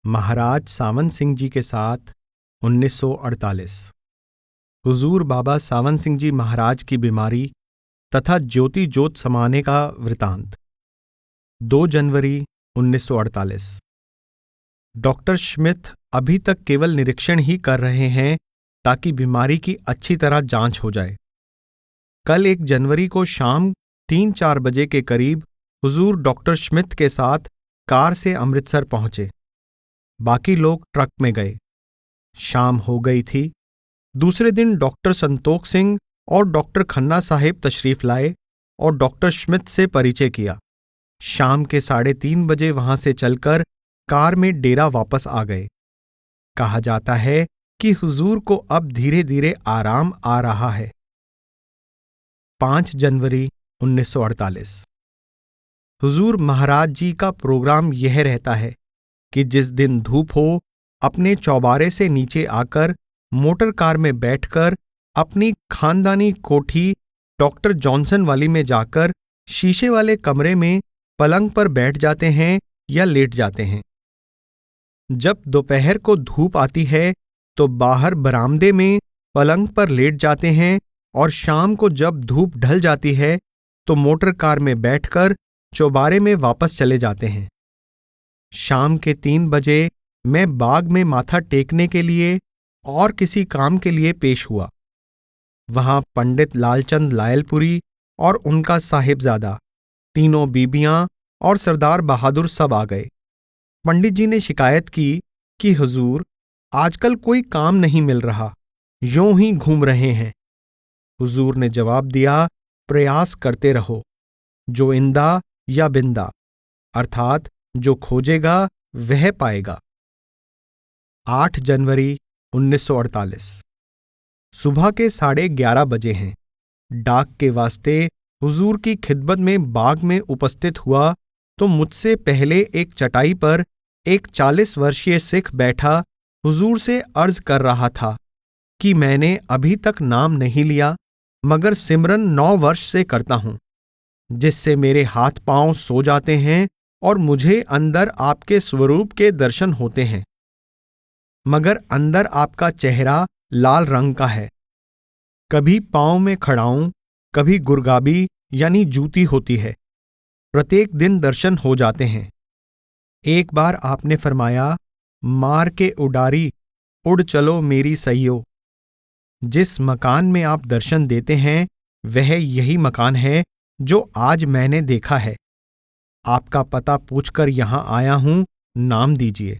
महाराज सावन सिंह जी के साथ 1948। हुजूर बाबा सावन सिंह जी महाराज की बीमारी तथा ज्योति ज्योत समाने का वृतांत। 2 जनवरी 1948। डॉक्टर श्मिथ अभी तक केवल निरीक्षण ही कर रहे हैं ताकि बीमारी की अच्छी तरह जांच हो जाए। कल 1 जनवरी को शाम 3-4 बजे के करीब हुजूर डॉक्टर श्मिथ के साथ कार से अमृतसर पहुंचे। बाकी लोग ट्रक में गए। शाम हो गई थी। दूसरे दिन डॉक्टर संतोख सिंह और डॉक्टर खन्ना साहिब तशरीफ लाए और डॉक्टर श्मिथ से परिचय किया। शाम के 3:30 बजे वहां से चलकर कार में डेरा वापस आ गए। कहा जाता है कि हुजूर को अब धीरे धीरे आराम आ रहा है। 5 जनवरी 1948। हुजूर महाराज जी का प्रोग्राम यह रहता है कि जिस दिन धूप हो अपने चौबारे से नीचे आकर मोटर कार में बैठकर अपनी खानदानी कोठी डॉक्टर जॉनसन वाली में जाकर शीशे वाले कमरे में पलंग पर बैठ जाते हैं या लेट जाते हैं। जब दोपहर को धूप आती है तो बाहर बरामदे में पलंग पर लेट जाते हैं और शाम को जब धूप ढल जाती है तो मोटर कार में बैठकर चौबारे में वापस चले जाते हैं। शाम के 3 बजे मैं बाग में माथा टेकने के लिए और किसी काम के लिए पेश हुआ। वहां पंडित लालचंद लायलपुरी और उनका साहिबजादा, तीनों बीबियां और सरदार बहादुर सब आ गए। पंडित जी ने शिकायत की कि हुजूर आजकल कोई काम नहीं मिल रहा, यूं ही घूम रहे हैं। हुजूर ने जवाब दिया, प्रयास करते रहो, जो इंदा या बिंदा, अर्थात जो खोजेगा वह पाएगा। 8 जनवरी 1948। सुबह के 11:30 बजे हैं। डाक के वास्ते हुजूर की खिदमत में बाग में उपस्थित हुआ तो मुझसे पहले एक चटाई पर एक 40 वर्षीय सिख बैठा हुजूर से अर्ज कर रहा था कि मैंने अभी तक नाम नहीं लिया, मगर सिमरन 9 वर्ष से करता हूं, जिससे मेरे हाथ पांव सो जाते हैं और मुझे अंदर आपके स्वरूप के दर्शन होते हैं। मगर अंदर आपका चेहरा लाल रंग का है। कभी पांव में खड़ाऊं, कभी गुरगाबी यानी जूती होती है। प्रत्येक दिन दर्शन हो जाते हैं। एक बार आपने फरमाया, मार के उडारी उड़ चलो मेरी सैयो। जिस मकान में आप दर्शन देते हैं वह यही मकान है जो आज मैंने देखा है। आपका पता पूछकर यहां आया हूं, नाम दीजिए।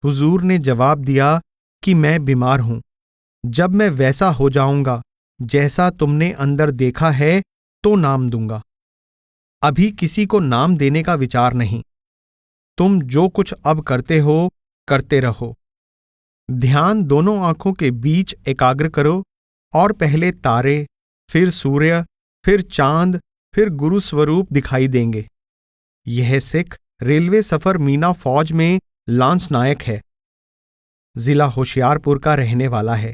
हुजूर ने जवाब दिया कि मैं बीमार हूं। जब मैं वैसा हो जाऊंगा जैसा तुमने अंदर देखा है तो नाम दूंगा। अभी किसी को नाम देने का विचार नहीं। तुम जो कुछ अब करते हो करते रहो। ध्यान दोनों आंखों के बीच एकाग्र करो और पहले तारे, फिर सूर्य, फिर चांद, फिर गुरु स्वरूप दिखाई देंगे। यह सिख रेलवे सफर मीना फौज में लांस नायक है। जिला होशियारपुर का रहने वाला है।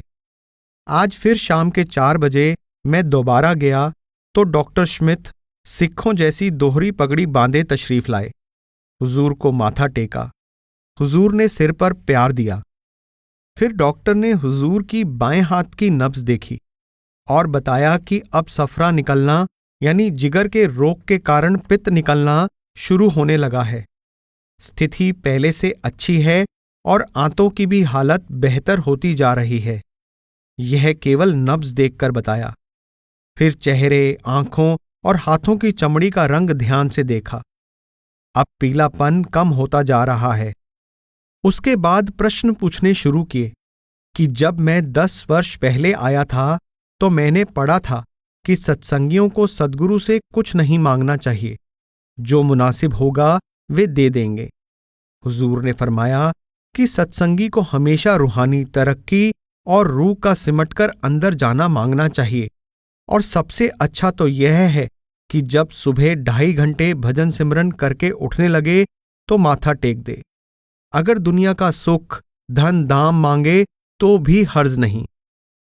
आज फिर शाम के 4 बजे मैं दोबारा गया तो डॉक्टर श्मिथ सिखों जैसी दोहरी पगड़ी बांधे तशरीफ लाए। हुजूर को माथा टेका। हुजूर ने सिर पर प्यार दिया। फिर डॉक्टर ने हुजूर की बाएं हाथ की नब्ज देखी और बताया कि अब सफरा निकलना यानी जिगर के रोग के कारण पित्त निकलना शुरू होने लगा है। स्थिति पहले से अच्छी है और आंतों की भी हालत बेहतर होती जा रही है। यह केवल नब्ज देखकर बताया। फिर चेहरे, आंखों और हाथों की चमड़ी का रंग ध्यान से देखा। अब पीलापन कम होता जा रहा है। उसके बाद प्रश्न पूछने शुरू किए कि जब मैं 10 वर्ष पहले आया था तो मैंने पढ़ा था कि सत्संगियों को सद्गुरु से कुछ नहीं मांगना चाहिए, जो मुनासिब होगा वे दे देंगे। हुजूर ने फरमाया कि सत्संगी को हमेशा रूहानी तरक्की और रूह का सिमटकर अंदर जाना मांगना चाहिए, और सबसे अच्छा तो यह है कि जब सुबह 2.5 घंटे भजन सिमरन करके उठने लगे तो माथा टेक दे। अगर दुनिया का सुख, धन, दाम मांगे तो भी हर्ज नहीं।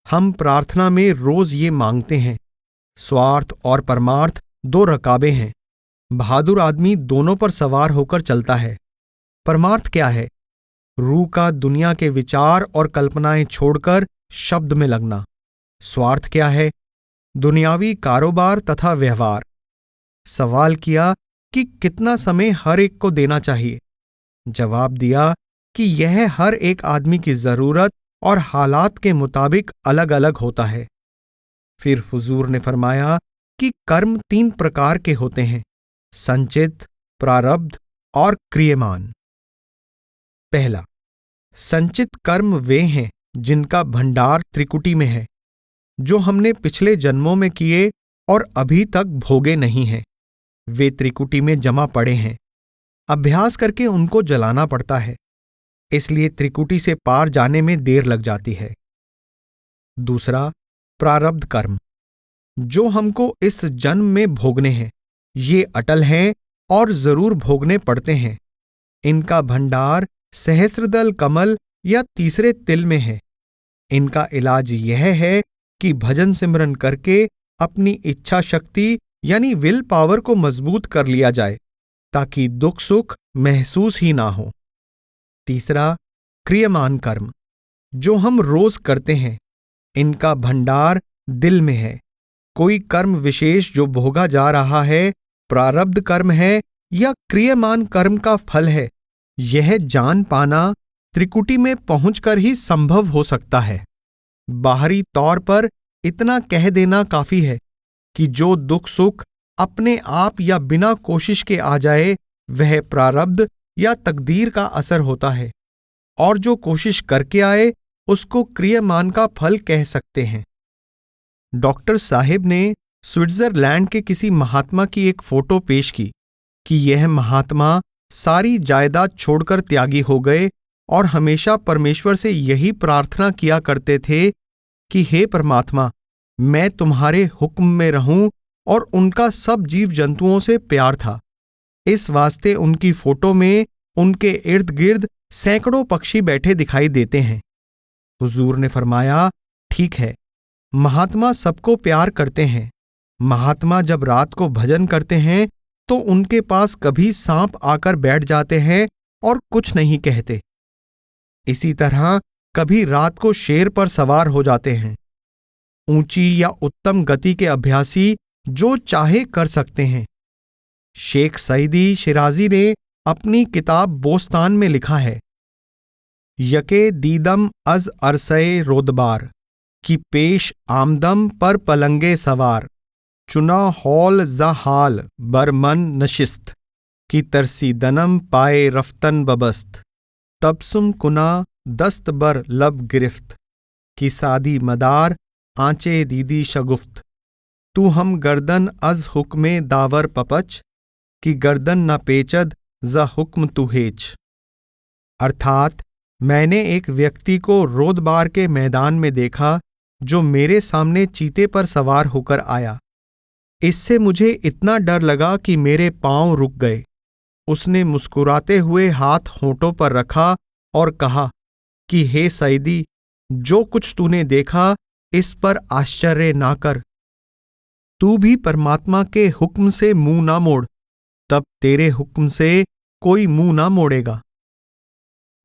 हम प्रार्थना में रोज ये मांगते हैं। स्वार्थ और परमार्थ 2 रकाबें हैं। बहादुर आदमी दोनों पर सवार होकर चलता है। परमार्थ क्या है रूह का दुनिया के विचार और कल्पनाएं छोड़कर शब्द में लगना। स्वार्थ क्या है? दुनियावी कारोबार तथा व्यवहार। सवाल किया कि कितना समय हर एक को देना चाहिए। जवाब दिया कि यह हर एक आदमी की जरूरत और हालात के मुताबिक अलग अलग होता है। फिर हुजूर ने फरमाया कि कर्म 3 प्रकार के होते हैं: संचित, प्रारब्ध और क्रियमान। पहला, संचित कर्म वे हैं जिनका भंडार त्रिकुटी में है, जो हमने पिछले जन्मों में किए और अभी तक भोगे नहीं हैं। वे त्रिकुटी में जमा पड़े हैं। अभ्यास करके उनको जलाना पड़ता है, इसलिए त्रिकुटी से पार जाने में देर लग जाती है। दूसरा, प्रारब्ध कर्म, जो हमको इस जन्म में भोगने हैं। ये अटल हैं और जरूर भोगने पड़ते हैं। इनका भंडार सहस्रदल कमल या तीसरे तिल में है। इनका इलाज यह है कि भजन सिमरन करके अपनी इच्छा शक्ति यानी विल पावर को मजबूत कर लिया जाए, ताकि दुख सुख महसूस ही ना हो। तीसरा, क्रियमान कर्म, जो हम रोज करते हैं। इनका भंडार दिल में है। कोई कर्म विशेष जो भोगा जा रहा है, प्रारब्ध कर्म है या क्रियमान कर्म का फल है, यह जान पाना त्रिकुटी में पहुंचकर ही संभव हो सकता है। बाहरी तौर पर इतना कह देना काफी है कि जो दुख सुख अपने आप या बिना कोशिश के आ जाए, वह प्रारब्ध या तकदीर का असर होता है, और जो कोशिश करके आए उसको क्रियमान का फल कह सकते हैं। डॉक्टर साहिब ने स्विट्जरलैंड के किसी महात्मा की एक फोटो पेश की कि यह महात्मा सारी जायदाद छोड़कर त्यागी हो गए और हमेशा परमेश्वर से यही प्रार्थना किया करते थे कि हे परमात्मा, मैं तुम्हारे हुक्म में रहूं, और उनका सब जीव जंतुओं से प्यार था। इस वास्ते उनकी फोटो में उनके इर्द गिर्द सैकड़ों पक्षी बैठे दिखाई देते हैं। हुजूर ने फरमाया, ठीक है, महात्मा सबको प्यार करते हैं। महात्मा जब रात को भजन करते हैं तो उनके पास कभी सांप आकर बैठ जाते हैं और कुछ नहीं कहते। इसी तरह कभी रात को शेर पर सवार हो जाते हैं। ऊंची या उत्तम गति के अभ्यासी जो चाहे कर सकते हैं। शेख सईदी शिराजी ने अपनी किताब बोस्तान में लिखा है, यके दीदम अज अरसए रोदबार कि पेश आमदम पर पलंगे सवार, चुना हौल ज हाल बरमन नशिस्त की तरसी दनम पाए रफ्तन बबस्त, तबसुम कुना दस्त बर लब गिरफ्त की सादी मदार आंचे दीदी शगुफ्त, तू हम गर्दन अज हुक्मे दावर पपच की गर्दन न पेचद ज हुक्म तुहेच। अर्थात मैंने एक व्यक्ति को रोदबार के मैदान में देखा जो मेरे सामने चीते पर सवार होकर आया। इससे मुझे इतना डर लगा कि मेरे पांव रुक गए। उसने मुस्कुराते हुए हाथ होंठों पर रखा और कहा कि हे सईदी, जो कुछ तूने देखा इस पर आश्चर्य ना कर। तू भी परमात्मा के हुक्म से मुंह ना मोड़, तब तेरे हुक्म से कोई मुंह ना मोड़ेगा।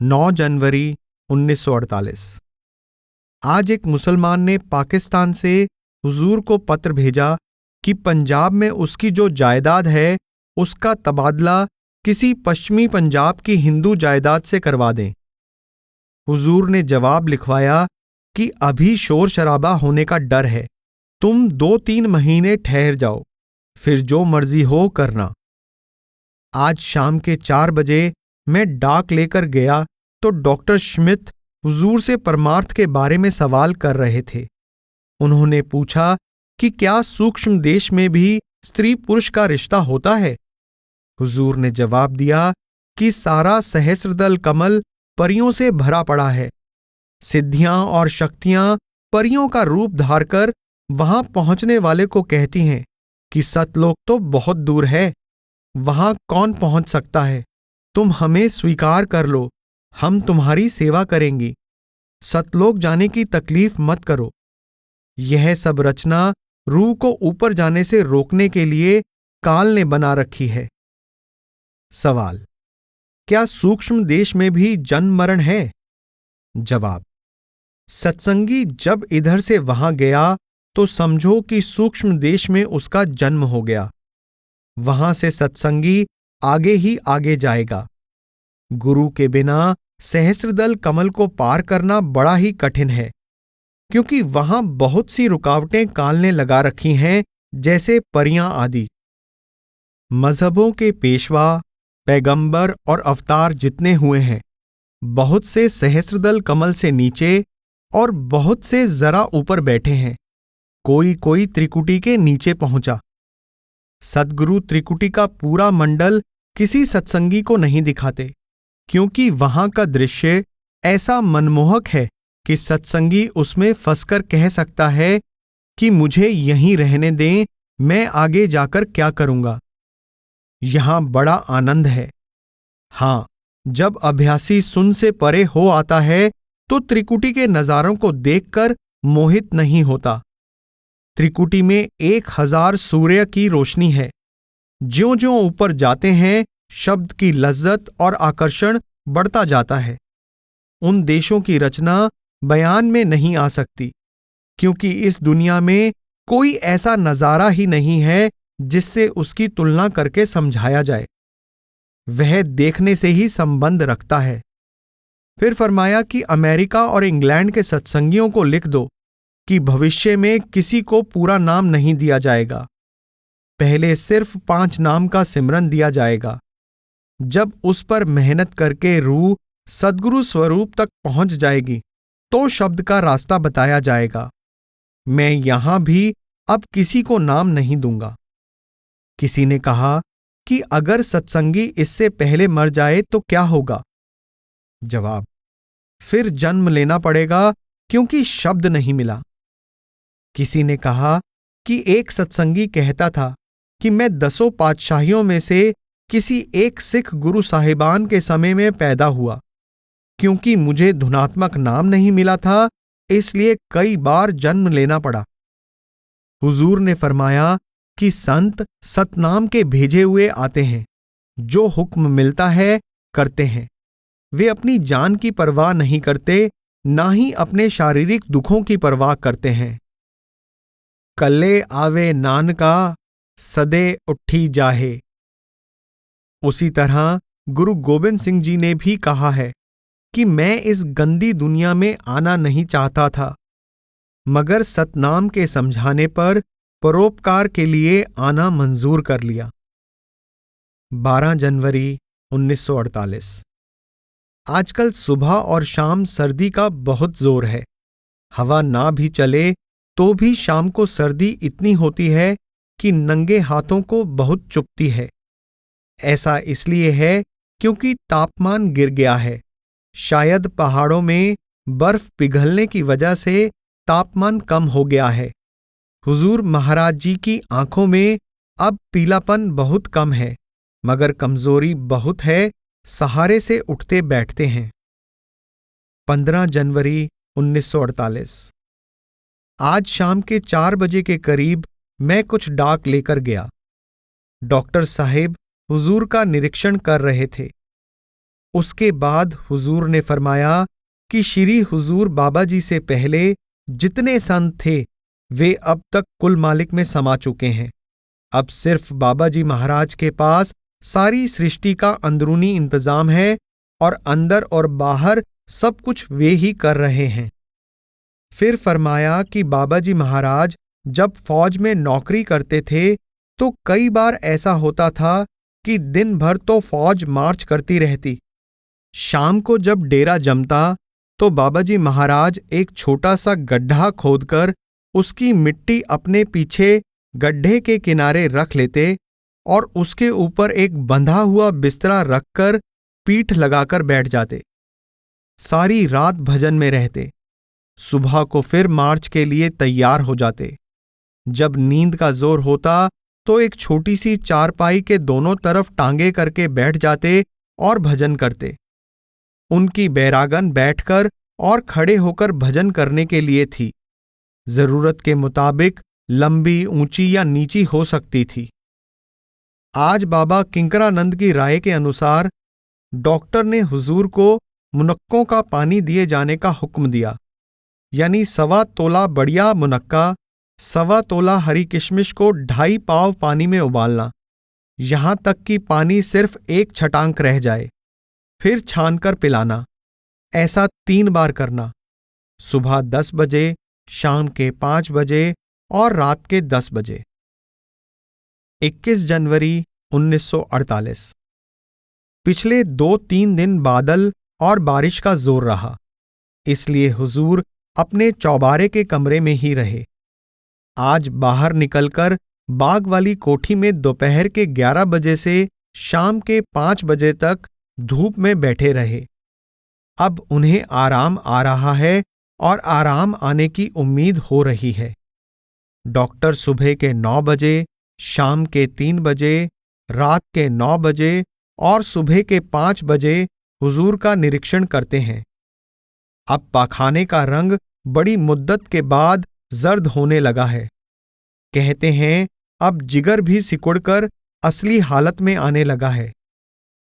9 जनवरी 1948। आज एक मुसलमान ने पाकिस्तान से हुजूर को पत्र भेजा कि पंजाब में उसकी जो जायदाद है उसका तबादला किसी पश्चिमी पंजाब की हिंदू जायदाद से करवा दें। हुजूर ने जवाब लिखवाया कि अभी शोर शराबा होने का डर है, तुम 2-3 महीने ठहर जाओ, फिर जो मर्जी हो करना। आज शाम के 4 बजे मैं डाक लेकर गया तो डॉक्टर श्मिथ हुजूर से परमार्थ के बारे में सवाल कर रहे थे। उन्होंने पूछा कि क्या सूक्ष्म देश में भी स्त्री पुरुष का रिश्ता होता है? हुजूर ने जवाब दिया कि सारा सहस्रदल कमल परियों से भरा पड़ा है। सिद्धियां और शक्तियां परियों का रूप धारकर वहां पहुंचने वाले को कहती हैं कि सतलोक तो बहुत दूर है, वहां कौन पहुंच सकता है? तुम हमें स्वीकार कर लो, हम तुम्हारी सेवा करेंगी। सतलोक जाने की तकलीफ मत करो। यह सब रचना रूह को ऊपर जाने से रोकने के लिए काल ने बना रखी है। सवाल, क्या सूक्ष्म देश में भी जन्म मरण है? जवाब: सत्संगी जब इधर से वहां गया तो समझो कि सूक्ष्म देश में उसका जन्म हो गया। वहां से सत्संगी आगे ही आगे जाएगा। गुरु के बिना सहस्त्रदल कमल को पार करना बड़ा ही कठिन है, क्योंकि वहां बहुत सी रुकावटें काल ने लगा रखी हैं, जैसे परियां आदि। मजहबों के पेशवा, पैगंबर और अवतार जितने हुए हैं, बहुत से सहस्त्रदल कमल से नीचे और बहुत से जरा ऊपर बैठे हैं। कोई कोई त्रिकुटी के नीचे पहुंचा। सद्गुरु त्रिकुटी का पूरा मंडल किसी सत्संगी को नहीं दिखाते, क्योंकि वहां का दृश्य ऐसा मनमोहक है कि सत्संगी उसमें फंसकर कह सकता है कि मुझे यहीं रहने दें, मैं आगे जाकर क्या करूंगा। यहां बड़ा आनंद है। हां, जब अभ्यासी सुन से परे हो आता है तो त्रिकुटी के नजारों को देखकर मोहित नहीं होता। त्रिकुटी में 1000 सूर्य की रोशनी है। ज्यों-ज्यों ऊपर जाते हैं, शब्द की लज्जत और आकर्षण बढ़ता जाता है। उन देशों की रचना बयान में नहीं आ सकती, क्योंकि इस दुनिया में कोई ऐसा नजारा ही नहीं है जिससे उसकी तुलना करके समझाया जाए। वह देखने से ही संबंध रखता है। फिर फरमाया कि अमेरिका और इंग्लैंड के सत्संगियों को लिख दो कि भविष्य में किसी को पूरा नाम नहीं दिया जाएगा। पहले सिर्फ 5 नाम का सिमरन दिया जाएगा। जब उस पर मेहनत करके रूह सद्गुरु स्वरूप तक पहुंच जाएगी तो शब्द का रास्ता बताया जाएगा। मैं यहां भी अब किसी को नाम नहीं दूंगा। किसी ने कहा कि अगर सत्संगी इससे पहले मर जाए तो क्या होगा? जवाब: फिर जन्म लेना पड़ेगा, क्योंकि शब्द नहीं मिला। किसी ने कहा कि एक सत्संगी कहता था कि मैं 10 पातशाहियों में से किसी एक सिख गुरु साहिबान के समय में पैदा हुआ। क्योंकि मुझे धुनात्मक नाम नहीं मिला था, इसलिए कई बार जन्म लेना पड़ा। हुजूर ने फरमाया कि संत सतनाम के भेजे हुए आते हैं, जो हुक्म मिलता है करते हैं। वे अपनी जान की परवाह नहीं करते, ना ही अपने शारीरिक दुखों की परवाह करते हैं। कल्ले आवे नानका, सदे उठी जाहे। उसी तरह गुरु गोबिंद सिंह जी ने भी कहा है कि मैं इस गंदी दुनिया में आना नहीं चाहता था, मगर सतनाम के समझाने पर परोपकार के लिए आना मंजूर कर लिया। 12 जनवरी 1948। आजकल सुबह और शाम सर्दी का बहुत जोर है। हवा ना भी चले तो भी शाम को सर्दी इतनी होती है कि नंगे हाथों को बहुत चुभती है। ऐसा इसलिए है क्योंकि तापमान गिर गया है। शायद पहाड़ों में बर्फ पिघलने की वजह से तापमान कम हो गया है। हुजूर महाराज जी की आंखों में अब पीलापन बहुत कम है, मगर कमजोरी बहुत है, सहारे से उठते बैठते हैं। 15 जनवरी 1948। आज शाम के 4 बजे के करीब मैं कुछ डाक लेकर गया। डॉक्टर साहिब हुजूर का निरीक्षण कर रहे थे। उसके बाद हुजूर ने फरमाया कि श्री हुजूर बाबा जी से पहले जितने संत थे वे अब तक कुल मालिक में समा चुके हैं। अब सिर्फ बाबा जी महाराज के पास सारी सृष्टि का अंदरूनी इंतजाम है और अंदर और बाहर सब कुछ वे ही कर रहे हैं। फिर फरमाया कि बाबा जी महाराज जब फौज में नौकरी करते थे तो कई बार ऐसा होता था कि दिन भर तो फौज मार्च करती रहती। शाम को जब डेरा जमता तो बाबा जी महाराज एक छोटा सा गड्ढा खोदकर उसकी मिट्टी अपने पीछे गड्ढे के किनारे रख लेते और उसके ऊपर एक बंधा हुआ बिस्तरा रखकर पीठ लगाकर बैठ जाते। सारी रात भजन में रहते। सुबह को फिर मार्च के लिए तैयार हो जाते। जब नींद का जोर होता तो एक छोटी सी चारपाई के दोनों तरफ टांगे करके बैठ जाते और भजन करते। उनकी बैरागन बैठकर और खड़े होकर भजन करने के लिए थी। जरूरत के मुताबिक लंबी, ऊंची या नीची हो सकती थी। आज बाबा किंकरानंद की राय के अनुसार डॉक्टर ने हुजूर को मुनक्कों का पानी दिए जाने का हुक्म दिया, यानी 1.25 तोला बढ़िया मुनक्का, 1.25 तोला हरी किशमिश को 2.5 पाव पानी में उबालना, यहां तक कि पानी सिर्फ 1 छटांक रह जाए, फिर छानकर पिलाना। ऐसा 3 बार करना, सुबह 10 बजे, शाम के 5 बजे और रात के 10 बजे। 21 जनवरी 1948। पिछले 2-3 दिन बादल और बारिश का जोर रहा, इसलिए हुजूर अपने चौबारे के कमरे में ही रहे। आज बाहर निकलकर बाग वाली कोठी में दोपहर के 11 बजे से शाम के 5 बजे तक धूप में बैठे रहे। अब उन्हें आराम आ रहा है और आराम आने की उम्मीद हो रही है। डॉक्टर सुबह के 9 बजे, शाम के 3 बजे, रात के 9 बजे और सुबह के 5 बजे हुजूर का निरीक्षण करते हैं। अब पाखाने का रंग बड़ी मुद्दत के बाद जर्द होने लगा है। कहते हैं अब जिगर भी सिकुड़कर असली हालत में आने लगा है।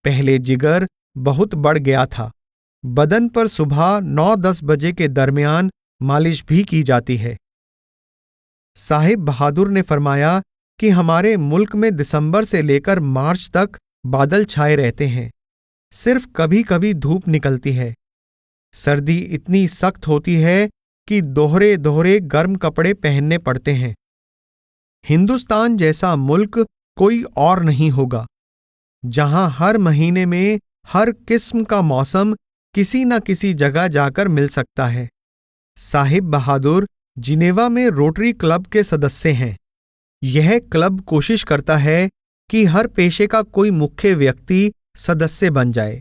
पहले जिगर बहुत बढ़ गया था। बदन पर सुबह 9-10 बजे के दरमियान मालिश भी की जाती है। साहिब बहादुर ने फरमाया कि हमारे मुल्क में दिसंबर से लेकर मार्च तक बादल छाए रहते हैं, सिर्फ कभी कभी धूप निकलती है। सर्दी इतनी सख्त होती है कि दोहरे दोहरे गर्म कपड़े पहनने पड़ते हैं। हिंदुस्तान जैसा मुल्क कोई और नहीं होगा, जहां हर महीने में हर किस्म का मौसम किसी न किसी जगह जाकर मिल सकता है। साहिब बहादुर जिनेवा में रोटरी क्लब के सदस्य हैं। यह क्लब कोशिश करता है कि हर पेशे का कोई मुख्य व्यक्ति सदस्य बन जाए।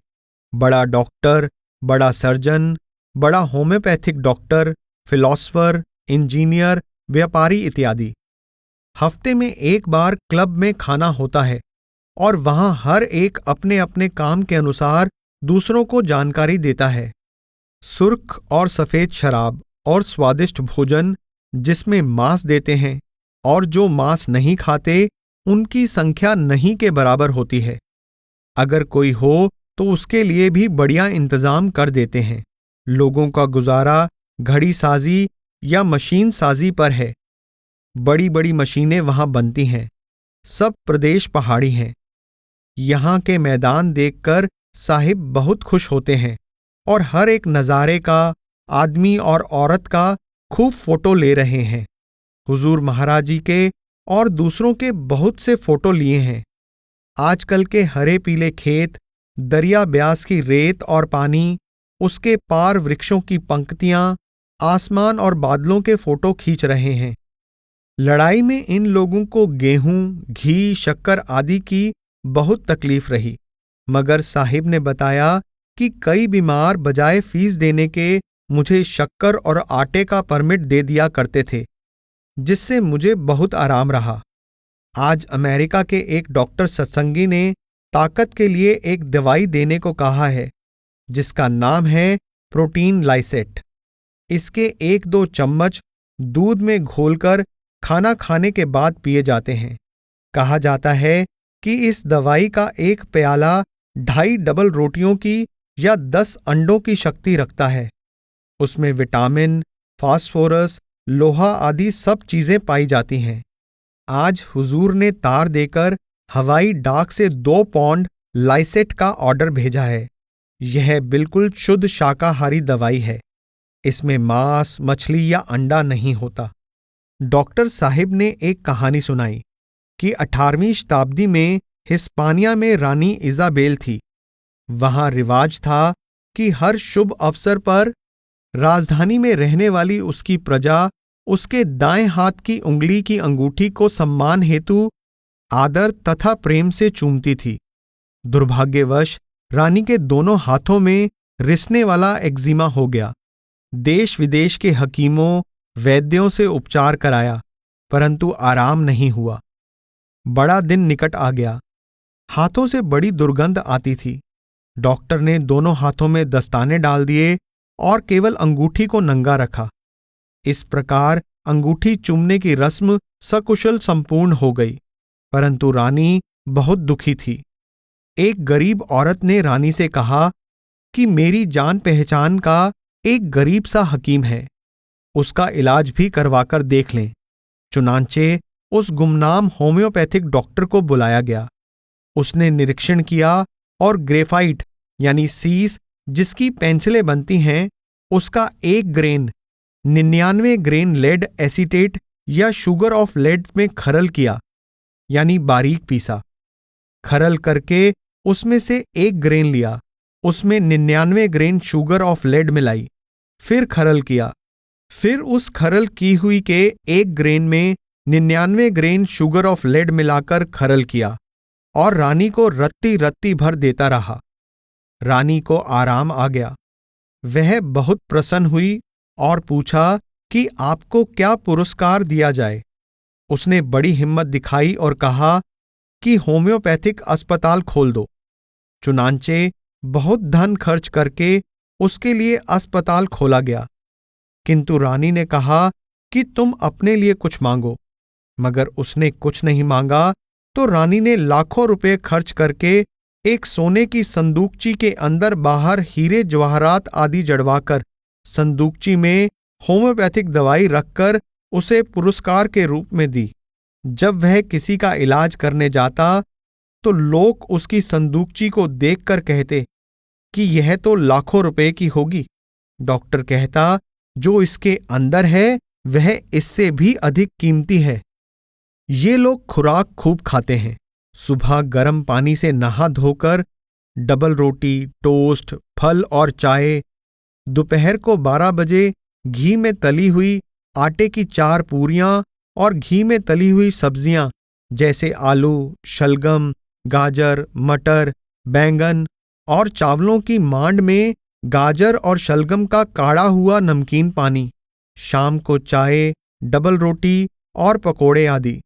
बड़ा डॉक्टर, बड़ा सर्जन, बड़ा होम्योपैथिक डॉक्टर, फिलॉसफर, इंजीनियर, व्यापारी इत्यादि। हफ्ते में 1 बार क्लब में खाना होता है और वहां हर एक अपने अपने काम के अनुसार दूसरों को जानकारी देता है। सुर्ख और सफेद शराब और स्वादिष्ट भोजन जिसमें मांस देते हैं, और जो मांस नहीं खाते उनकी संख्या नहीं के बराबर होती है। अगर कोई हो तो उसके लिए भी बढ़िया इंतजाम कर देते हैं। लोगों का गुजारा घड़ी साजी या मशीन साजी पर है। बड़ी बड़ी मशीनें वहां बनती हैं। सब प्रदेश पहाड़ी हैं। यहां के मैदान देखकर साहिब बहुत खुश होते हैं और हर एक नज़ारे का, आदमी और औरत का खूब फोटो ले रहे हैं। हुजूर महाराज जी के और दूसरों के बहुत से फोटो लिए हैं। आजकल के हरे पीले खेत, दरिया ब्यास की रेत और पानी, उसके पार वृक्षों की पंक्तियां, आसमान और बादलों के फोटो खींच रहे हैं। लड़ाई में इन लोगों को गेहूं, घी, शक्कर आदि की बहुत तकलीफ रही, मगर साहिब ने बताया कि कई बीमार बजाय फीस देने के मुझे शक्कर और आटे का परमिट दे दिया करते थे, जिससे मुझे बहुत आराम रहा। आज अमेरिका के एक डॉक्टर सत्संगी ने ताकत के लिए एक दवाई देने को कहा है, जिसका नाम है प्रोटीन लाइसेट। इसके 1-2 चम्मच दूध में घोलकर खाना खाने के बाद पिए जाते हैं। कहा जाता है कि इस दवाई का एक प्याला 2.5 डबल रोटियों की या 10 अंडों की शक्ति रखता है। उसमें विटामिन, फास्फोरस, लोहा आदि सब चीजें पाई जाती हैं। आज हुजूर ने तार देकर हवाई डाक से 2 पौंड लाइसेट का ऑर्डर भेजा है। यह बिल्कुल शुद्ध शाकाहारी दवाई है। इसमें मांस, मछली या अंडा नहीं होता। डॉक्टर साहिब ने एक कहानी सुनाई कि 18वीं शताब्दी में हिस्पानिया में रानी इजाबेल थी। वहां रिवाज था कि हर शुभ अवसर पर राजधानी में रहने वाली उसकी प्रजा उसके दाएं हाथ की उंगली की अंगूठी को सम्मान हेतु आदर तथा प्रेम से चूमती थी। दुर्भाग्यवश रानी के दोनों हाथों में रिसने वाला एक्जिमा हो गया। देश विदेश के हकीमों, वैद्यों से उपचार कराया, परंतु आराम नहीं हुआ। बड़ा दिन निकट आ गया। हाथों से बड़ी दुर्गंध आती थी। डॉक्टर ने दोनों हाथों में दस्ताने डाल दिए और केवल अंगूठी को नंगा रखा। इस प्रकार अंगूठी चूमने की रस्म सकुशल संपूर्ण हो गई, परंतु रानी बहुत दुखी थी। एक गरीब औरत ने रानी से कहा कि मेरी जान पहचान का एक गरीब सा हकीम है, उसका इलाज भी करवाकर देख लें। चुनांचे उस गुमनाम होम्योपैथिक डॉक्टर को बुलाया गया। उसने निरीक्षण किया और ग्रेफाइट यानी सीस जिसकी पेंसिलें बनती हैं, उसका 1 ग्रेन 99 ग्रेन लेड एसीटेट या शुगर ऑफ लेड में खरल किया, यानी बारीक पीसा। खरल करके उसमें से 1 ग्रेन लिया, उसमें 99 ग्रेन शुगर ऑफ लेड मिलाई, फिर खरल किया। फिर उस खरल की हुई के 1 ग्रेन में 99 ग्रेन शुगर ऑफ लेड मिलाकर खरल किया और रानी को रत्ती रत्ती भर देता रहा। रानी को आराम आ गया। वह बहुत प्रसन्न हुई और पूछा कि आपको क्या पुरस्कार दिया जाए। उसने बड़ी हिम्मत दिखाई और कहा कि होम्योपैथिक अस्पताल खोल दो। चुनांचे बहुत धन खर्च करके उसके लिए अस्पताल खोला गया, किंतु रानी ने कहा कि तुम अपने लिए कुछ मांगो। मगर उसने कुछ नहीं मांगा तो रानी ने लाखों रुपए खर्च करके एक सोने की संदूकची के अंदर बाहर हीरे जवाहरात आदि जड़वाकर संदूकची में होम्योपैथिक दवाई रखकर उसे पुरस्कार के रूप में दी। जब वह किसी का इलाज करने जाता तो लोग उसकी संदूकची को देखकर कहते कि यह तो लाखों रुपए की होगी। डॉक्टर कहता, जो इसके अंदर है वह इससे भी अधिक कीमती है। ये लोग खुराक खूब खाते हैं। सुबह गर्म पानी से नहा धोकर डबल रोटी, टोस्ट, फल और चाय, दोपहर को 12 बजे घी में तली हुई आटे की 4 पूरियां और घी में तली हुई सब्जियां जैसे आलू, शलगम, गाजर, मटर, बैंगन और चावलों की मांड में गाजर और शलगम का काढ़ा हुआ नमकीन पानी। शाम को चाय, डबल रोटी और पकोड़े आदि।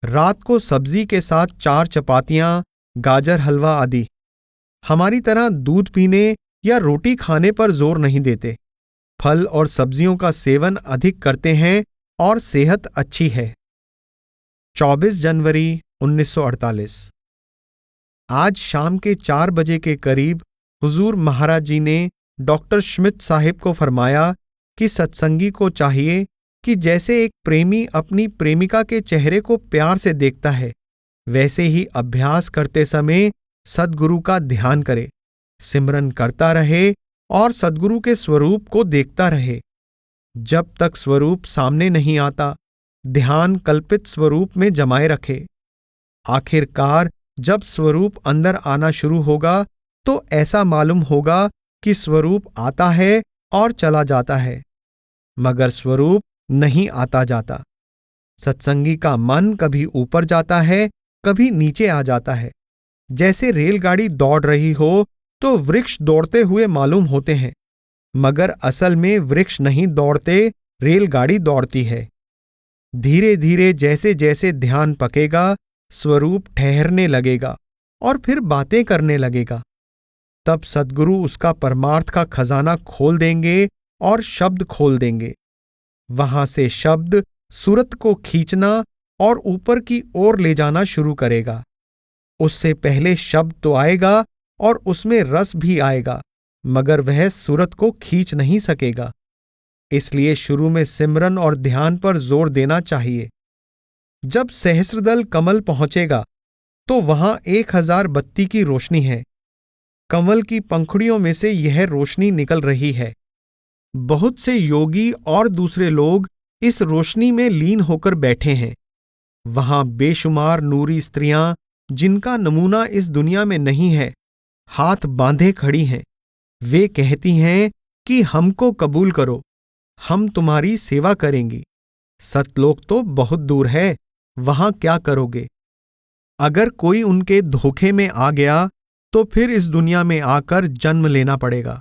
रात को सब्जी के साथ 4 चपातियां, गाजर हलवा आदि। हमारी तरह दूध पीने या रोटी खाने पर जोर नहीं देते। फल और सब्जियों का सेवन अधिक करते हैं और सेहत अच्छी है। 24 जनवरी 1948। आज शाम के 4 बजे के करीब हुजूर महाराज जी ने डॉक्टर श्मिट साहिब को फरमाया कि सत्संगी को चाहिए कि जैसे एक प्रेमी अपनी प्रेमिका के चेहरे को प्यार से देखता है, वैसे ही अभ्यास करते समय सद्गुरु का ध्यान करे, सिमरन करता रहे और सद्गुरु के स्वरूप को देखता रहे। जब तक स्वरूप सामने नहीं आता, ध्यान कल्पित स्वरूप में जमाए रखे। आखिरकार जब स्वरूप अंदर आना शुरू होगा तो ऐसा मालूम होगा कि स्वरूप आता है और चला जाता है, मगर स्वरूप नहीं आता जाता। सत्संगी का मन कभी ऊपर जाता है, कभी नीचे आ जाता है। जैसे रेलगाड़ी दौड़ रही हो तो वृक्ष दौड़ते हुए मालूम होते हैं, मगर असल में वृक्ष नहीं दौड़ते, रेलगाड़ी दौड़ती है। धीरे धीरे जैसे जैसे ध्यान पकेगा, स्वरूप ठहरने लगेगा और फिर बातें करने लगेगा। तब सद्गुरु उसका परमार्थ का खजाना खोल देंगे और शब्द खोल देंगे। वहां से शब्द सूरत को खींचना और ऊपर की ओर ले जाना शुरू करेगा। उससे पहले शब्द तो आएगा और उसमें रस भी आएगा, मगर वह सूरत को खींच नहीं सकेगा। इसलिए शुरू में सिमरन और ध्यान पर जोर देना चाहिए। जब सहस्रदल कमल पहुंचेगा तो वहां 1000 बत्ती की रोशनी है। कमल की पंखुड़ियों में से यह रोशनी निकल रही है। बहुत से योगी और दूसरे लोग इस रोशनी में लीन होकर बैठे हैं। वहां बेशुमार नूरी स्त्रियां, जिनका नमूना इस दुनिया में नहीं है, हाथ बांधे खड़ी हैं। वे कहती हैं कि हमको कबूल करो, हम तुम्हारी सेवा करेंगी। सतलोक तो बहुत दूर है, वहां क्या करोगे? अगर कोई उनके धोखे में आ गया तो फिर इस दुनिया में आकर जन्म लेना पड़ेगा।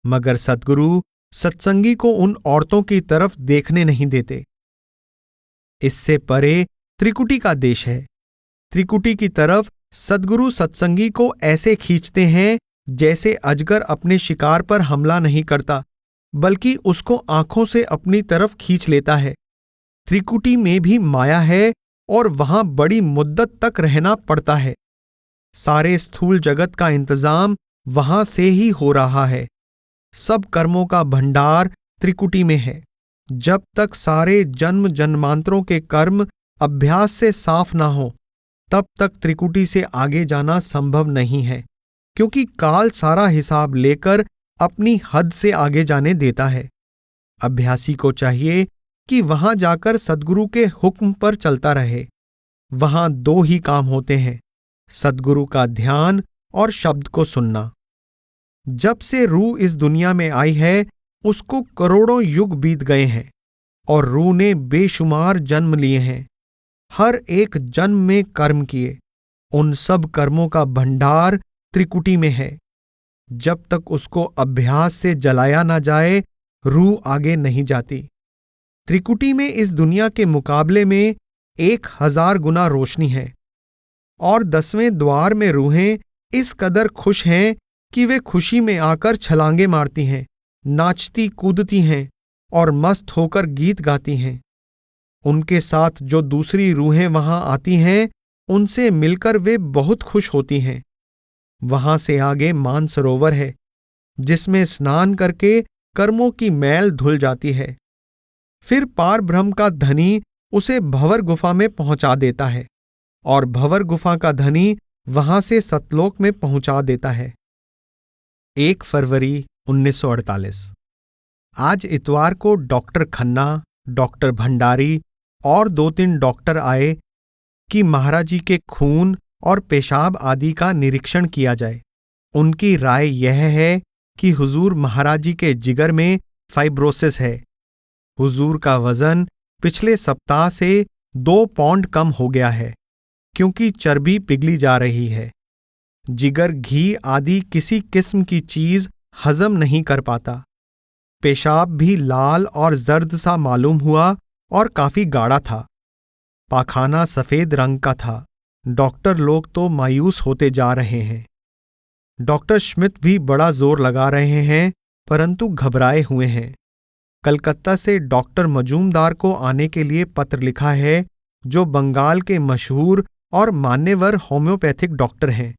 मगर सद्गुरु सत्संगी को उन औरतों की तरफ देखने नहीं देते। इससे परे त्रिकुटी का देश है। त्रिकुटी की तरफ सद्गुरु सत्संगी को ऐसे खींचते हैं जैसे अजगर अपने शिकार पर हमला नहीं करता, बल्कि उसको आंखों से अपनी तरफ खींच लेता है। त्रिकुटी में भी माया है और वहां बड़ी मुद्दत तक रहना पड़ता है। सारे स्थूल जगत का इंतजाम वहां से ही हो रहा है। सब कर्मों का भंडार त्रिकुटी में है। जब तक सारे जन्म जन्मांतरों के कर्म अभ्यास से साफ ना हो, तब तक त्रिकुटी से आगे जाना संभव नहीं है, क्योंकि काल सारा हिसाब लेकर अपनी हद से आगे जाने देता है। अभ्यासी को चाहिए कि वहां जाकर सद्गुरु के हुक्म पर चलता रहे। वहां दो ही काम होते हैं, सद्गुरु का ध्यान और शब्द को सुनना। जब से रूह इस दुनिया में आई है, उसको करोड़ों युग बीत गए हैं और रूह ने बेशुमार जन्म लिए हैं। हर एक जन्म में कर्म किए, उन सब कर्मों का भंडार त्रिकुटी में है। जब तक उसको अभ्यास से जलाया ना जाए, रूह आगे नहीं जाती। त्रिकुटी में इस दुनिया के मुकाबले में 1000 गुना रोशनी है और 10वें द्वार में रूहें इस कदर खुश हैं कि वे खुशी में आकर छलांगे मारती हैं, नाचती कूदती हैं और मस्त होकर गीत गाती हैं। उनके साथ जो दूसरी रूहें वहां आती हैं, उनसे मिलकर वे बहुत खुश होती हैं। वहां से आगे मानसरोवर है, जिसमें स्नान करके कर्मों की मैल धुल जाती है। फिर पार ब्रह्म का धनी उसे भंवर गुफा में पहुंचा देता है और भंवर गुफा का धनी वहां से सतलोक में पहुंचा देता है। 1 फरवरी 1948। आज इतवार को डॉक्टर खन्ना, डॉक्टर भंडारी और 2-3 डॉक्टर आए कि महाराज जी के खून और पेशाब आदि का निरीक्षण किया जाए। उनकी राय यह है कि हुजूर महाराज जी के जिगर में फाइब्रोसिस है। हुजूर का वजन पिछले सप्ताह से 2 पौंड कम हो गया है, क्योंकि चर्बी पिघली जा रही है। जिगर घी आदि किसी किस्म की चीज हजम नहीं कर पाता। पेशाब भी लाल और जर्द सा मालूम हुआ और काफी गाढ़ा था। पाखाना सफेद रंग का था। डॉक्टर लोग तो मायूस होते जा रहे हैं। डॉक्टर श्मिट भी बड़ा जोर लगा रहे हैं, परंतु घबराए हुए हैं। कलकत्ता से डॉक्टर मजूमदार को आने के लिए पत्र लिखा है, जो बंगाल के मशहूर और मान्यवर होम्योपैथिक डॉक्टर हैं।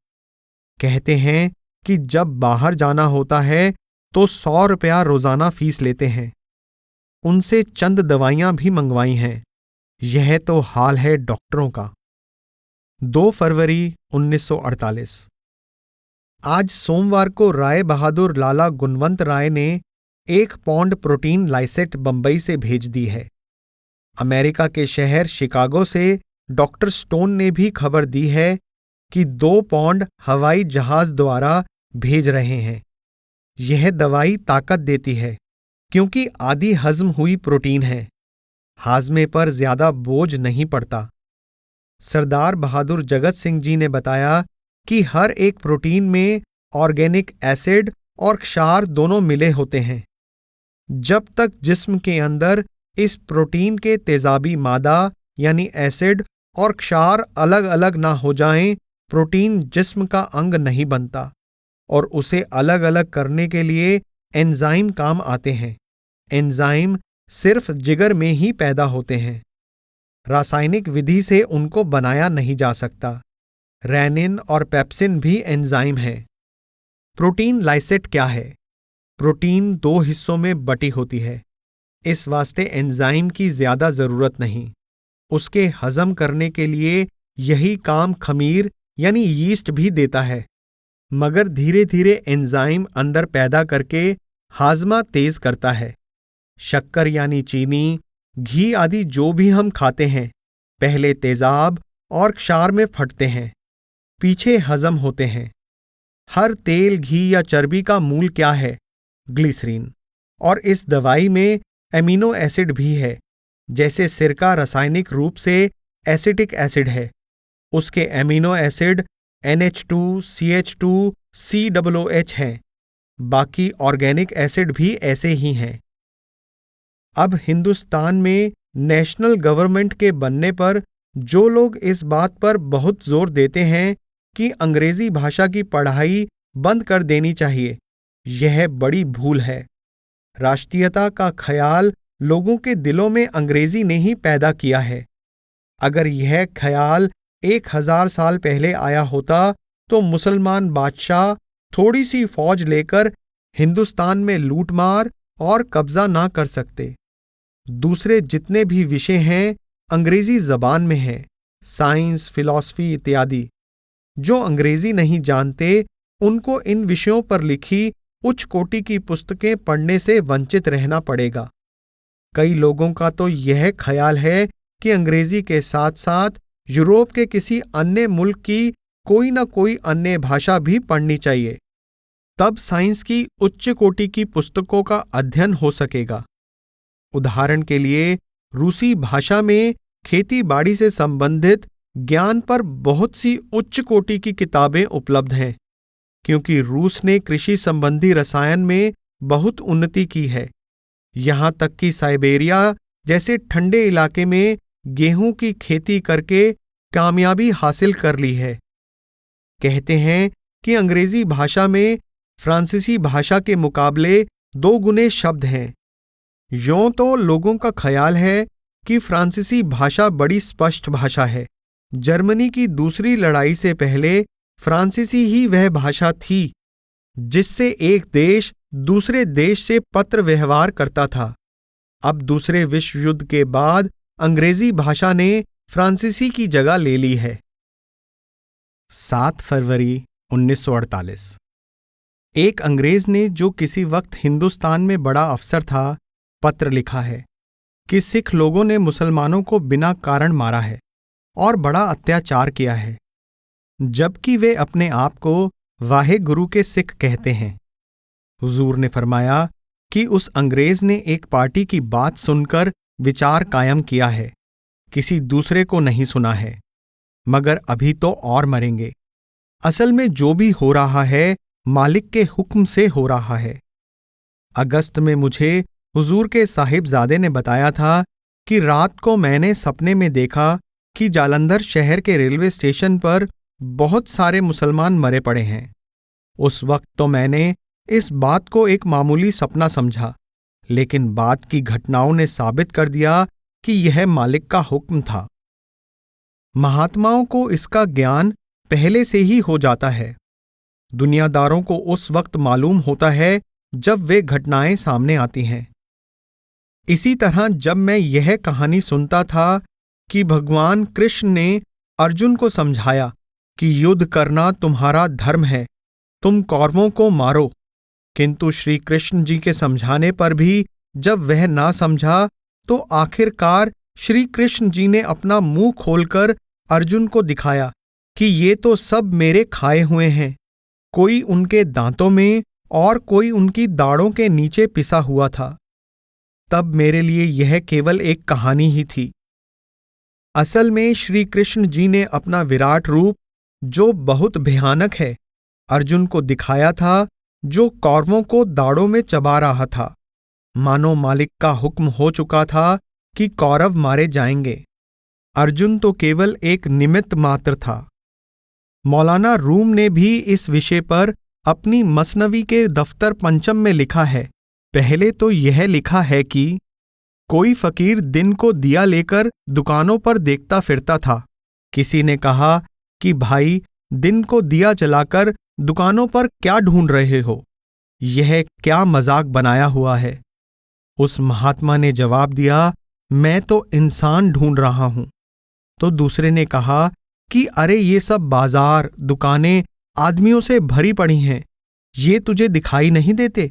कहते हैं कि जब बाहर जाना होता है तो 100 रुपया रोजाना फीस लेते हैं। उनसे चंद दवाइयां भी मंगवाई हैं। यह तो हाल है डॉक्टरों का। 2 फरवरी 1948। आज सोमवार को राय बहादुर लाला गुणवंत राय ने 1 पौंड प्रोटीन लाइसेट बंबई से भेज दी है। अमेरिका के शहर शिकागो से डॉक्टर स्टोन ने भी खबर दी है कि 2 पौंड हवाई जहाज द्वारा भेज रहे हैं। यह दवाई ताकत देती है, क्योंकि आधी हजम हुई प्रोटीन है। हाजमे पर ज्यादा बोझ नहीं पड़ता। सरदार बहादुर जगत सिंह जी ने बताया कि हर एक प्रोटीन में ऑर्गेनिक एसिड और क्षार दोनों मिले होते हैं। जब तक जिस्म के अंदर इस प्रोटीन के तेजाबी मादा यानी एसिड और क्षार अलग अलग ना हो जाएं, प्रोटीन जिस्म का अंग नहीं बनता और उसे अलग अलग करने के लिए एंजाइम काम आते हैं। एंजाइम सिर्फ जिगर में ही पैदा होते हैं। रासायनिक विधि से उनको बनाया नहीं जा सकता। रेनिन और पेप्सिन भी एंजाइम है। प्रोटीन लाइसेट क्या है? प्रोटीन 2 हिस्सों में बटी होती है। इस वास्ते एंजाइम की ज्यादा जरूरत नहीं। उसके हजम करने के लिए यही काम खमीर यानी यीस्ट भी देता है, मगर धीरे धीरे एंजाइम अंदर पैदा करके हाजमा तेज करता है। शक्कर यानी चीनी, घी आदि जो भी हम खाते हैं, पहले तेजाब और क्षार में फटते हैं, पीछे हजम होते हैं। हर तेल, घी या चर्बी का मूल क्या है? ग्लिसरीन। और इस दवाई में एमिनो एसिड भी है। जैसे सिरका रासायनिक रूप से एसिटिक एसिड है, उसके amino acid NH2, CH2, COOH हैं। बाकी ऑर्गेनिक एसिड भी ऐसे ही हैं। अब हिंदुस्तान में नेशनल गवर्नमेंट के बनने पर जो लोग इस बात पर बहुत जोर देते हैं कि अंग्रेजी भाषा की पढ़ाई बंद कर देनी चाहिए, यह बड़ी भूल है। राष्ट्रीयता का ख्याल लोगों के दिलों में अंग्रेजी ने ही पैदा किया है। अगर यह ख्याल 1000 साल पहले आया होता तो मुसलमान बादशाह थोड़ी सी फौज लेकर हिंदुस्तान में लूटमार और कब्जा ना कर सकते। दूसरे जितने भी विषय हैं अंग्रेजी जबान में हैं, साइंस, फिलॉसफी इत्यादि। जो अंग्रेजी नहीं जानते उनको इन विषयों पर लिखी उच्च कोटि की पुस्तकें पढ़ने से वंचित रहना पड़ेगा। कई लोगों का तो यह ख्याल है कि अंग्रेजी के साथ साथ यूरोप के किसी अन्य मुल्क की कोई न कोई अन्य भाषा भी पढ़नी चाहिए, तब साइंस की उच्च कोटि की पुस्तकों का अध्ययन हो सकेगा। उदाहरण के लिए रूसी भाषा में खेती बाड़ी से संबंधित ज्ञान पर बहुत सी उच्च कोटि की किताबें उपलब्ध हैं, क्योंकि रूस ने कृषि संबंधी रसायन में बहुत उन्नति की है। यहां तक कि साइबेरिया जैसे ठंडे इलाके में गेहूं की खेती करके कामयाबी हासिल कर ली है। कहते हैं कि अंग्रेजी भाषा में फ्रांसीसी भाषा के मुकाबले 2 गुने शब्द हैं। यों तो लोगों का ख्याल है कि फ्रांसीसी भाषा बड़ी स्पष्ट भाषा है। जर्मनी की दूसरी लड़ाई से पहले फ्रांसीसी ही वह भाषा थी जिससे एक देश दूसरे देश से पत्र व्यवहार करता था। अब दूसरे विश्व युद्ध के बाद अंग्रेजी भाषा ने फ्रांसीसी की जगह ले ली है। 7 फरवरी 1948। एक अंग्रेज ने, जो किसी वक्त हिंदुस्तान में बड़ा अफसर था, पत्र लिखा है कि सिख लोगों ने मुसलमानों को बिना कारण मारा है और बड़ा अत्याचार किया है, जबकि वे अपने आप को वाहे गुरु के सिख कहते हैं। हुजूर ने फरमाया कि उस अंग्रेज ने एक पार्टी की बात सुनकर विचार कायम किया है, किसी दूसरे को नहीं सुना है, मगर अभी तो और मरेंगे। असल में जो भी हो रहा है मालिक के हुक्म से हो रहा है। अगस्त में मुझे हुजूर के साहिबजादे ने बताया था कि रात को मैंने सपने में देखा कि जालंधर शहर के रेलवे स्टेशन पर बहुत सारे मुसलमान मरे पड़े हैं। उस वक्त तो मैंने इस बात को एक मामूली सपना समझा, लेकिन बाद की घटनाओं ने साबित कर दिया कि यह मालिक का हुक्म था। महात्माओं को इसका ज्ञान पहले से ही हो जाता है। दुनियादारों को उस वक्त मालूम होता है जब वे घटनाएं सामने आती हैं। इसी तरह जब मैं यह कहानी सुनता था कि भगवान कृष्ण ने अर्जुन को समझाया कि युद्ध करना तुम्हारा धर्म है, तुम कौरवों को मारो, किंतु श्री कृष्ण जी के समझाने पर भी जब वह ना समझा तो आखिरकार श्री कृष्ण जी ने अपना मुंह खोलकर अर्जुन को दिखाया कि ये तो सब मेरे खाए हुए हैं, कोई उनके दांतों में और कोई उनकी दाढ़ों के नीचे पिसा हुआ था। तब मेरे लिए यह केवल एक कहानी ही थी। असल में श्री कृष्ण जी ने अपना विराट रूप, जो बहुत भयानक है, अर्जुन को दिखाया था, जो कौरवों को दाढ़ों में चबा रहा था। मानो मालिक का हुक्म हो चुका था कि कौरव मारे जाएंगे। अर्जुन तो केवल एक निमित्त मात्र था। मौलाना रूम ने भी इस विषय पर अपनी मसनवी के दफ्तर पंचम में लिखा है। पहले तो यह लिखा है कि कोई फकीर दिन को दिया लेकर दुकानों पर देखता फिरता था। किसी ने कहा कि भाई, दिन को दिया जलाकर दुकानों पर क्या ढूंढ रहे हो? यह क्या मजाक बनाया हुआ है? उस महात्मा ने जवाब दिया, मैं तो इंसान ढूंढ रहा हूं। तो दूसरे ने कहा कि अरे, ये सब बाजार, दुकानें आदमियों से भरी पड़ी हैं, ये तुझे दिखाई नहीं देते?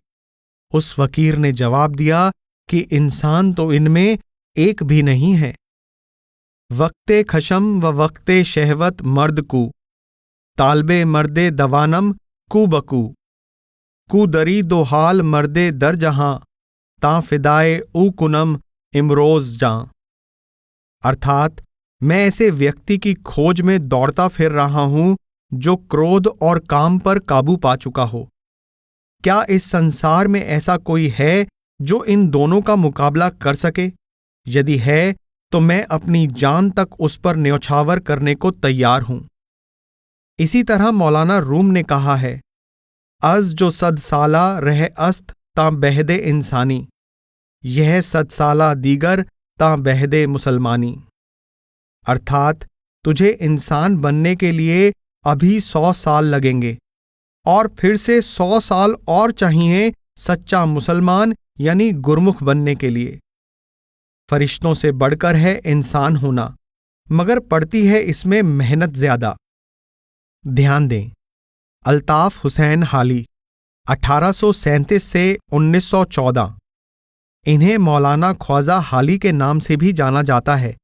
उस फकीर ने जवाब दिया कि इंसान तो इनमें एक भी नहीं है। वक्ते खशम व वक्ते शहवत मर्द कु, तालबे मर्दे दवानम कु बकू, कु दरी दो हाल मर्दे दर जहां, ता फिदाए ऊ कुनम इमरोज जां। अर्थात मैं ऐसे व्यक्ति की खोज में दौड़ता फिर रहा हूं जो क्रोध और काम पर काबू पा चुका हो। क्या इस संसार में ऐसा कोई है जो इन दोनों का मुकाबला कर सके? यदि है तो मैं अपनी जान तक उस पर न्यौछावर करने को तैयार हूं। इसी तरह मौलाना रूम ने कहा है, अज जो सदसाला रह अस्त ता बहदे इंसानी, यह सदसाला दीगर ता बहदे मुसलमानी। अर्थात तुझे इंसान बनने के लिए अभी 100 साल लगेंगे और फिर से 100 साल और चाहिए सच्चा मुसलमान यानी गुरमुख बनने के लिए। फरिश्तों से बढ़कर है इंसान होना, मगर पड़ती है इसमें मेहनत ज्यादा। ध्यान दें, अल्ताफ हुसैन हाली 1837 से 1914। इन्हें मौलाना ख्वाजा हाली के नाम से भी जाना जाता है।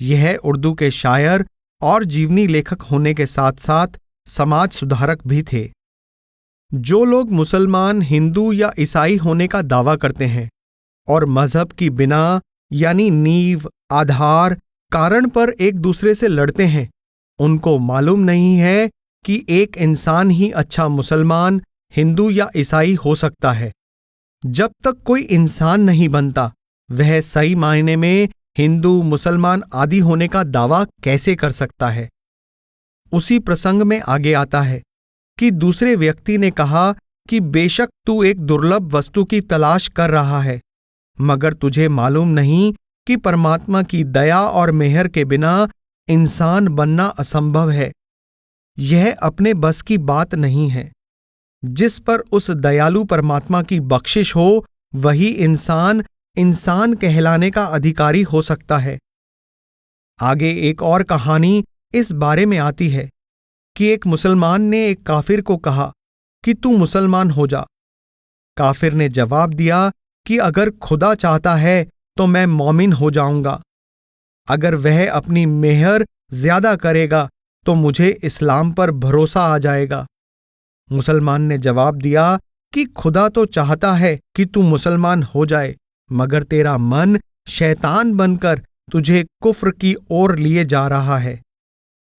यह उर्दू के शायर और जीवनी लेखक होने के साथ साथ समाज सुधारक भी थे। जो लोग मुसलमान, हिंदू या ईसाई होने का दावा करते हैं और मजहब की बिना यानी नींव, आधार, कारण पर एक दूसरे से लड़ते हैं, उनको मालूम नहीं है कि एक इंसान ही अच्छा मुसलमान, हिंदू या ईसाई हो सकता है। जब तक कोई इंसान नहीं बनता, वह सही मायने में हिंदू, मुसलमान आदि होने का दावा कैसे कर सकता है। उसी प्रसंग में आगे आता है कि दूसरे व्यक्ति ने कहा कि बेशक तू एक दुर्लभ वस्तु की तलाश कर रहा है, मगर तुझे मालूम नहीं कि परमात्मा की दया और मेहर के बिना इंसान बनना असंभव है। यह अपने बस की बात नहीं है। जिस पर उस दयालु परमात्मा की बख्शिश हो, वही इंसान कहलाने का अधिकारी हो सकता है। आगे एक और कहानी इस बारे में आती है कि एक मुसलमान ने एक काफिर को कहा कि तू मुसलमान हो जा। काफिर ने जवाब दिया कि अगर खुदा चाहता है तो मैं मोमिन हो जाऊंगा। अगर वह अपनी मेहर ज्यादा करेगा तो मुझे इस्लाम पर भरोसा आ जाएगा। मुसलमान ने जवाब दिया कि खुदा तो चाहता है कि तू मुसलमान हो जाए, मगर तेरा मन शैतान बनकर तुझे कुफ्र की ओर लिए जा रहा है।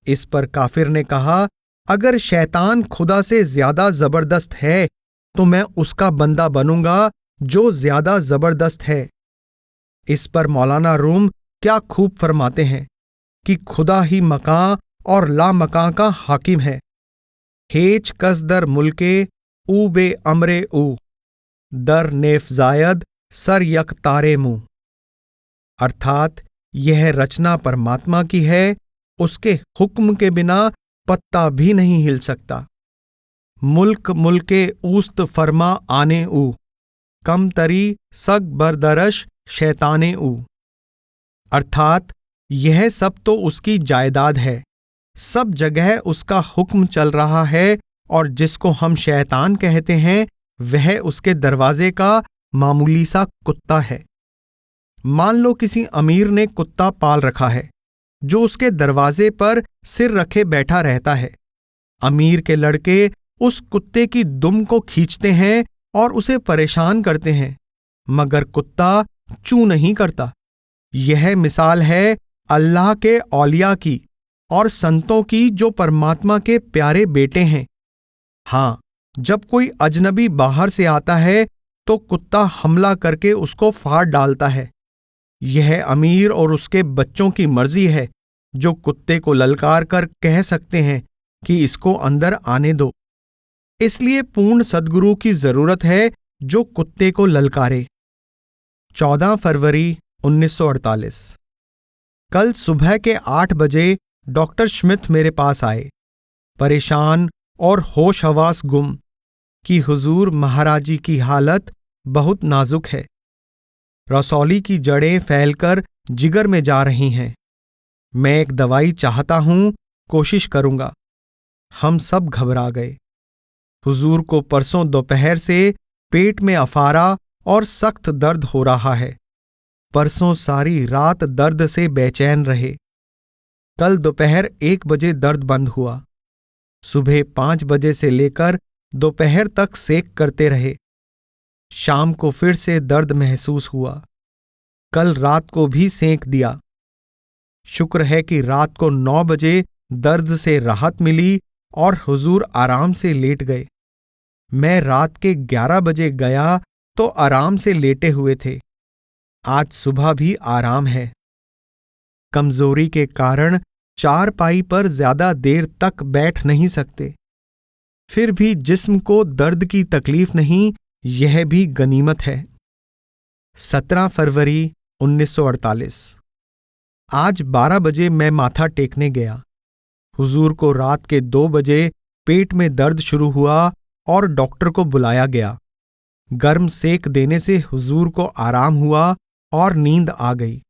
इस पर काफिर ने कहा, अगर शैतान खुदा से ज्यादा जबरदस्त है तो मैं उसका बंदा बनूंगा जो ज्यादा जबरदस्त है। इस पर मौलाना रूम क्या खूब फरमाते हैं कि खुदा ही मकां और ला मकां का हाकिम है। हेच कसदर मुल्के ऊ बे अमरे ऊ दर नेफ जायद सर यक तारे मुंह। अर्थात यह रचना परमात्मा की है, उसके हुक्म के बिना पत्ता भी नहीं हिल सकता। मुल्क मुल्के ऊस्त फरमा आने ऊ कम तरी सग बरदरश शैताने ऊ। अर्थात यह सब तो उसकी जायदाद है, सब जगह उसका हुक्म चल रहा है, और जिसको हम शैतान कहते हैं वह उसके दरवाजे का मामूली सा कुत्ता है। मान लो किसी अमीर ने कुत्ता पाल रखा है जो उसके दरवाजे पर सिर रखे बैठा रहता है। अमीर के लड़के उस कुत्ते की दुम को खींचते हैं और उसे परेशान करते हैं, मगर कुत्ता चू नहीं करता। यह मिसाल है अल्लाह के औलिया की और संतों की जो परमात्मा के प्यारे बेटे हैं। हाँ, जब कोई अजनबी बाहर से आता है तो कुत्ता हमला करके उसको फाड़ डालता है। यह अमीर और उसके बच्चों की मर्जी है जो कुत्ते को ललकार कर कह सकते हैं कि इसको अंदर आने दो। इसलिए पूर्ण सद्गुरु की जरूरत है जो कुत्ते को ललकारे। 14 फरवरी 1948। कल सुबह के 8 बजे डॉक्टर स्मिथ मेरे पास आए, परेशान और होश हवास गुम कि हुजूर महाराजी की हालत बहुत नाजुक है। रसौली की जड़ें फैलकर जिगर में जा रही हैं। मैं एक दवाई चाहता हूं, कोशिश करूंगा। हम सब घबरा गए। हुजूर को परसों दोपहर से पेट में अफारा और सख्त दर्द हो रहा है। परसों सारी रात दर्द से बेचैन रहे। कल दोपहर 1 बजे दर्द बंद हुआ। सुबह 5 बजे से लेकर दोपहर तक सेक करते रहे। शाम को फिर से दर्द महसूस हुआ। कल रात को भी सेंक दिया। शुक्र है कि रात को 9 बजे दर्द से राहत मिली और हुजूर आराम से लेट गए। मैं रात के 11 बजे गया तो आराम से लेटे हुए थे। आज सुबह भी आराम है। कमजोरी के कारण चारपाई पर ज्यादा देर तक बैठ नहीं सकते। फिर भी जिस्म को दर्द की तकलीफ नहीं, यह भी गनीमत है। 17 फरवरी 1948। आज 12 बजे मैं माथा टेकने गया। हुजूर को रात के 2 बजे पेट में दर्द शुरू हुआ और डॉक्टर को बुलाया गया। गर्म सेक देने से हुजूर को आराम हुआ और नींद आ गई।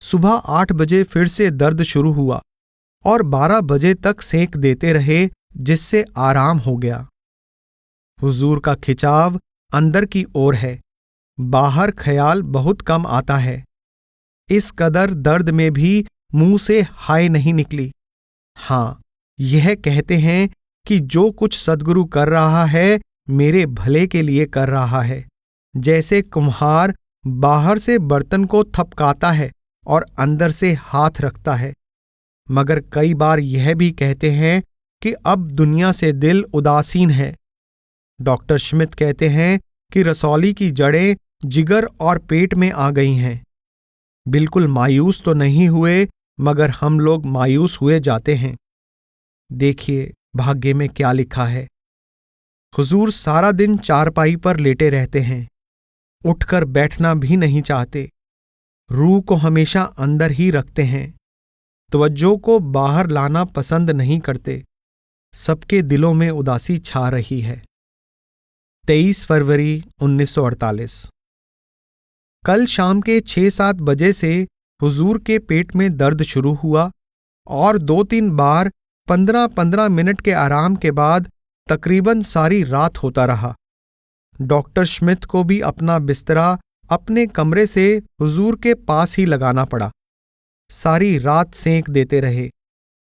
सुबह 8 बजे फिर से दर्द शुरू हुआ और 12 बजे तक सेक देते रहे, जिससे आराम हो गया। हुजूर का खिंचाव अंदर की ओर है, बाहर ख्याल बहुत कम आता है। इस कदर दर्द में भी मुंह से हाय नहीं निकली। हाँ, यह कहते हैं कि जो कुछ सद्गुरु कर रहा है मेरे भले के लिए कर रहा है। जैसे कुम्हार बाहर से बर्तन को थपकाता है और अंदर से हाथ रखता है। मगर कई बार यह भी कहते हैं कि अब दुनिया से दिल उदासीन है। डॉक्टर श्मिट कहते हैं कि रसौली की जड़ें जिगर और पेट में आ गई हैं। बिल्कुल मायूस तो नहीं हुए, मगर हम लोग मायूस हुए जाते हैं। देखिए भाग्य में क्या लिखा है। हुजूर सारा दिन चारपाई पर लेटे रहते हैं, उठकर बैठना भी नहीं चाहते। रूह को हमेशा अंदर ही रखते हैं, तवज्जो को बाहर लाना पसंद नहीं करते। सबके दिलों में उदासी छा रही है। 23 फरवरी 1948। कल शाम के 6-7 बजे से हुजूर के पेट में दर्द शुरू हुआ और 2-3 बार 15-15 मिनट के आराम के बाद तकरीबन सारी रात होता रहा। डॉक्टर श्मिट को भी अपना बिस्तरा अपने कमरे से हुजूर के पास ही लगाना पड़ा। सारी रात सेंक देते रहे।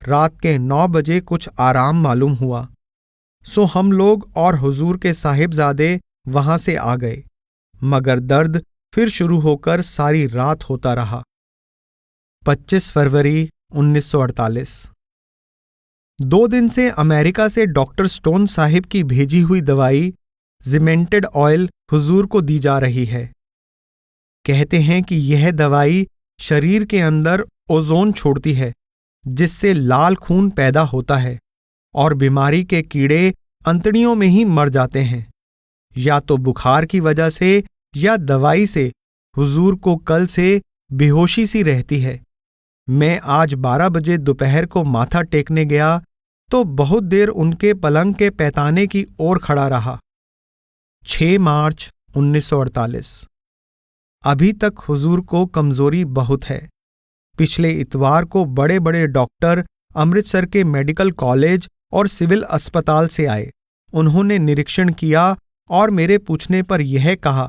रात के 9 बजे कुछ आराम मालूम हुआ, सो हम लोग और हुजूर के साहिबजादे वहां से आ गए, मगर दर्द फिर शुरू होकर सारी रात होता रहा। 25 फरवरी 1948। 2 दिन से अमेरिका से डॉक्टर स्टोन साहिब की भेजी हुई दवाई जिमेंटेड ऑयल हुजूर को दी जा रही है। कहते हैं कि यह दवाई शरीर के अंदर ओजोन छोड़ती है, जिससे लाल खून पैदा होता है और बीमारी के कीड़े अंतड़ियों में ही मर जाते हैं। या तो बुखार की वजह से या दवाई से हुजूर को कल से बेहोशी सी रहती है। मैं आज 12 बजे दोपहर को माथा टेकने गया तो बहुत देर उनके पलंग के पैताने की ओर खड़ा रहा। 6 मार्च 1948। अभी तक हुजूर को कमजोरी बहुत है। पिछले इतवार को बड़े बड़े डॉक्टर अमृतसर के मेडिकल कॉलेज और सिविल अस्पताल से आए। उन्होंने निरीक्षण किया और मेरे पूछने पर यह कहा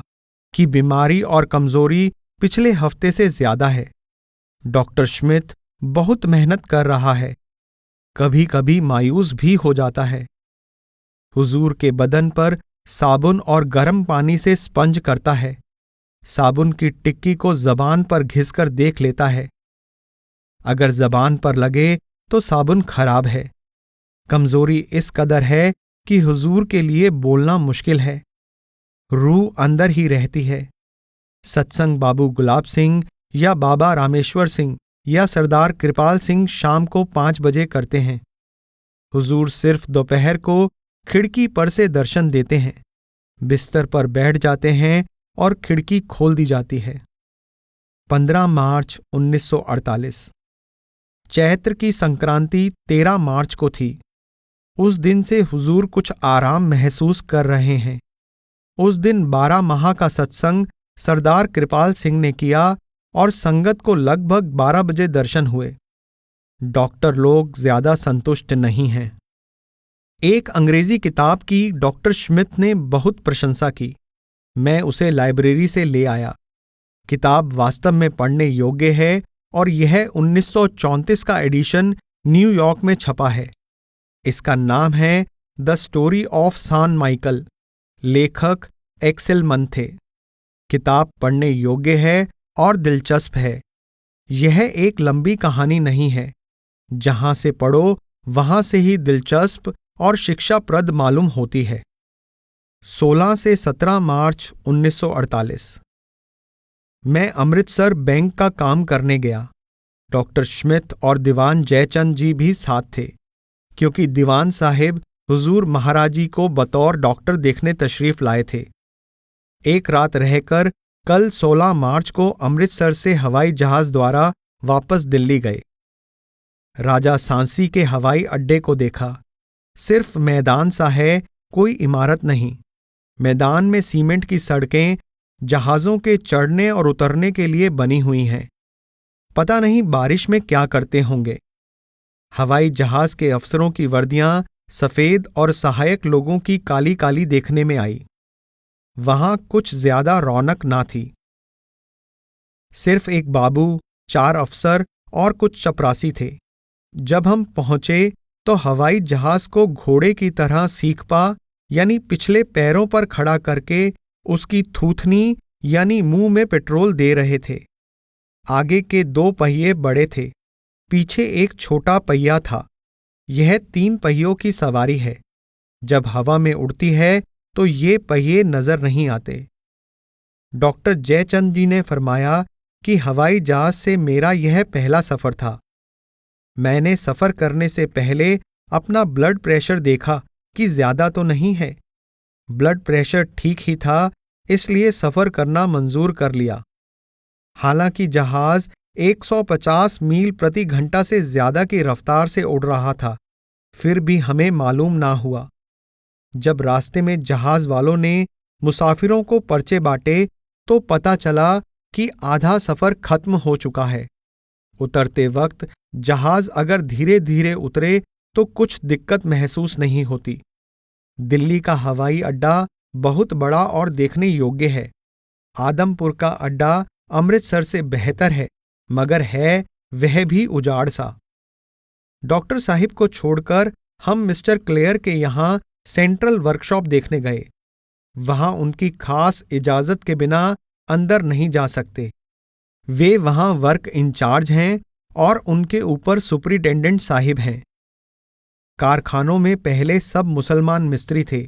कि बीमारी और कमजोरी पिछले हफ्ते से ज्यादा है। डॉक्टर श्मिट बहुत मेहनत कर रहा है, कभी कभी मायूस भी हो जाता है। हुजूर के बदन पर साबुन और गर्म पानी से स्पंज करता है। साबुन की टिक्की को जबान पर घिसकर देख लेता है। अगर जबान पर लगे तो साबुन खराब है। कमजोरी इस कदर है कि हुजूर के लिए बोलना मुश्किल है। रूह अंदर ही रहती है। सत्संग बाबू गुलाब सिंह या बाबा रामेश्वर सिंह या सरदार कृपाल सिंह शाम को 5 बजे करते हैं। हुजूर सिर्फ दोपहर को खिड़की पर से दर्शन देते हैं। बिस्तर पर बैठ जाते हैं और खिड़की खोल दी जाती है। 15 मार्च 1948। चैत्र की संक्रांति 13 मार्च को थी। उस दिन से हुजूर कुछ आराम महसूस कर रहे हैं। उस दिन 12 माह का सत्संग सरदार कृपाल सिंह ने किया और संगत को लगभग 12 बजे दर्शन हुए। डॉक्टर लोग ज्यादा संतुष्ट नहीं हैं। एक अंग्रेजी किताब की डॉक्टर श्मिट ने बहुत प्रशंसा की। मैं उसे लाइब्रेरी से ले आया। किताब वास्तव में पढ़ने योग्य है और यह 1934 का एडिशन न्यूयॉर्क में छपा है। इसका नाम है द स्टोरी ऑफ सान माइकल। लेखक एक्सेल मंथे। किताब पढ़ने योग्य है और दिलचस्प है। यह एक लंबी कहानी नहीं है। जहां से पढ़ो वहां से ही दिलचस्प और शिक्षाप्रद मालूम होती है। 16 से 17 मार्च 1948। मैं अमृतसर बैंक का काम करने गया। डॉक्टर श्मिट और दीवान जयचंद जी भी साथ थे, क्योंकि दीवान साहिब हुजूर महाराज जी को बतौर डॉक्टर देखने तशरीफ लाए थे। एक रात रहकर कल 16 मार्च को अमृतसर से हवाई जहाज द्वारा वापस दिल्ली गए। राजा सांसी के हवाई अड्डे को देखा। सिर्फ मैदान सा है, कोई इमारत नहीं। मैदान में सीमेंट की सड़कें जहाज़ों के चढ़ने और उतरने के लिए बनी हुई हैं। पता नहीं बारिश में क्या करते होंगे। हवाई जहाज के अफसरों की वर्दियां सफेद और सहायक लोगों की काली काली देखने में आई। वहां कुछ ज्यादा रौनक ना थी। सिर्फ एक बाबू, 4 अफसर और कुछ चपरासी थे। जब हम पहुंचे तो हवाई जहाज को घोड़े की तरह सीखपा यानी पिछले पैरों पर खड़ा करके उसकी थूथनी यानी मुंह में पेट्रोल दे रहे थे। आगे के 2 पहिए बड़े थे, पीछे एक छोटा पहिया था। यह 3 पहियों की सवारी है। जब हवा में उड़ती है तो ये पहिए नजर नहीं आते। डॉक्टर जयचंद जी ने फरमाया कि हवाई जहाज से मेरा यह पहला सफर था। मैंने सफर करने से पहले अपना ब्लड प्रेशर देखा कि ज्यादा तो नहीं है। ब्लड प्रेशर ठीक ही था, इसलिए सफर करना मंजूर कर लिया। हालांकि जहाज 150 मील प्रति घंटा से ज्यादा की रफ्तार से उड़ रहा था, फिर भी हमें मालूम ना हुआ। जब रास्ते में जहाज वालों ने मुसाफिरों को पर्चे बांटे तो पता चला कि आधा सफर खत्म हो चुका है। उतरते वक्त जहाज अगर धीरे धीरे उतरे तो कुछ दिक्कत महसूस नहीं होती। दिल्ली का हवाई अड्डा बहुत बड़ा और देखने योग्य है। आदमपुर का अड्डा अमृतसर से बेहतर है, मगर है वह भी उजाड़ सा। डॉक्टर साहिब को छोड़कर हम मिस्टर क्लेयर के यहाँ सेंट्रल वर्कशॉप देखने गए। वहां उनकी खास इजाजत के बिना अंदर नहीं जा सकते। वे वहां वर्क इंचार्ज हैं और उनके ऊपर सुपरिटेंडेंट साहिब हैं। कारखानों में पहले सब मुसलमान मिस्त्री थे,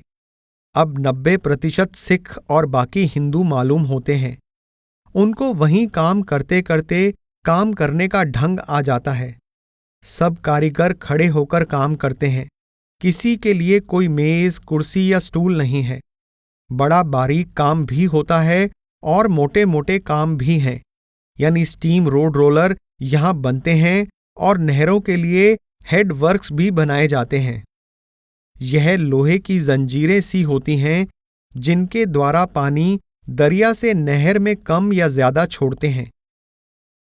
अब 90% सिख और बाकी हिंदू मालूम होते हैं। उनको वहीं काम करते करते काम करने का ढंग आ जाता है। सब कारीगर खड़े होकर काम करते हैं। किसी के लिए कोई मेज, कुर्सी या स्टूल नहीं है। बड़ा बारीक काम भी होता है और मोटे मोटे काम भी हैं, यानी स्टीम रोड रोलर यहां बनते हैं और नहरों के लिए हेड वर्क्स भी बनाए जाते हैं। यह लोहे की जंजीरें सी होती हैं जिनके द्वारा पानी दरिया से नहर में कम या ज्यादा छोड़ते हैं।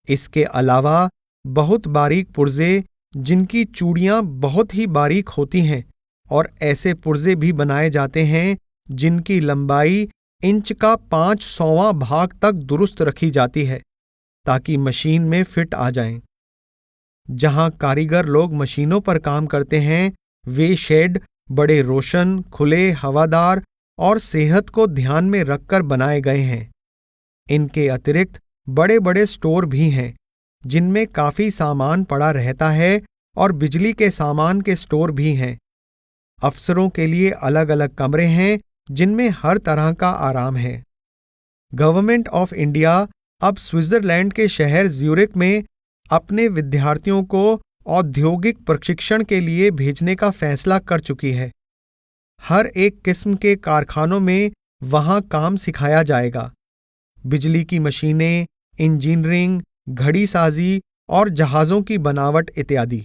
इसके अलावा बहुत बारीक पुर्जे जिनकी चूड़ियां बहुत ही बारीक होती हैं, और ऐसे पुर्जे भी बनाए जाते हैं जिनकी लंबाई इंच का 500वां भाग तक दुरुस्त रखी जाती है ताकि मशीन में फिट आ जाएं। जहां कारीगर लोग मशीनों पर काम करते हैं, वे शेड बड़े रोशन, खुले, हवादार और सेहत को ध्यान में रखकर बनाए गए हैं। इनके अतिरिक्त बड़े बड़े स्टोर भी हैं जिनमें काफी सामान पड़ा रहता है और बिजली के सामान के स्टोर भी हैं। अफसरों के लिए अलग अलग कमरे हैं जिनमें हर तरह का आराम है। गवर्नमेंट ऑफ इंडिया अब स्विट्जरलैंड के शहर ज्यूरिक में अपने विद्यार्थियों को औद्योगिक प्रशिक्षण के लिए भेजने का फैसला कर चुकी है। हर एक किस्म के कारखानों में वहां काम सिखाया जाएगा। बिजली की मशीनें, इंजीनियरिंग, घड़ीसाजी और जहाजों की बनावट इत्यादि।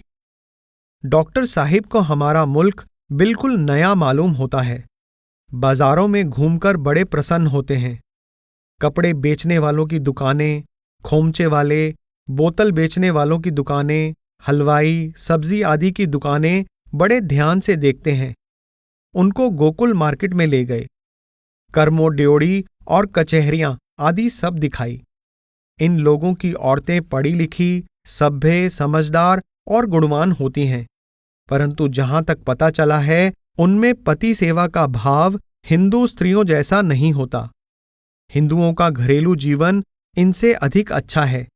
डॉक्टर साहिब को हमारा मुल्क बिल्कुल नया मालूम होता है। बाजारों में घूमकर बड़े प्रसन्न होते हैं। कपड़े बेचने वालों की दुकानें, खोमचे वाले, बोतल बेचने वालों की दुकानें, हलवाई, सब्जी आदि की दुकानें बड़े ध्यान से देखते हैं। उनको गोकुल मार्केट में ले गए। कर्मो ड्योढ़ी और कचहरियां आदि सब दिखाई। इन लोगों की औरतें पढ़ी लिखी, सभ्य, समझदार और गुणवान होती हैं, परंतु जहां तक पता चला है उनमें पति सेवा का भाव हिंदू स्त्रियों जैसा नहीं होता। हिंदुओं का घरेलू जीवन इनसे अधिक अच्छा है।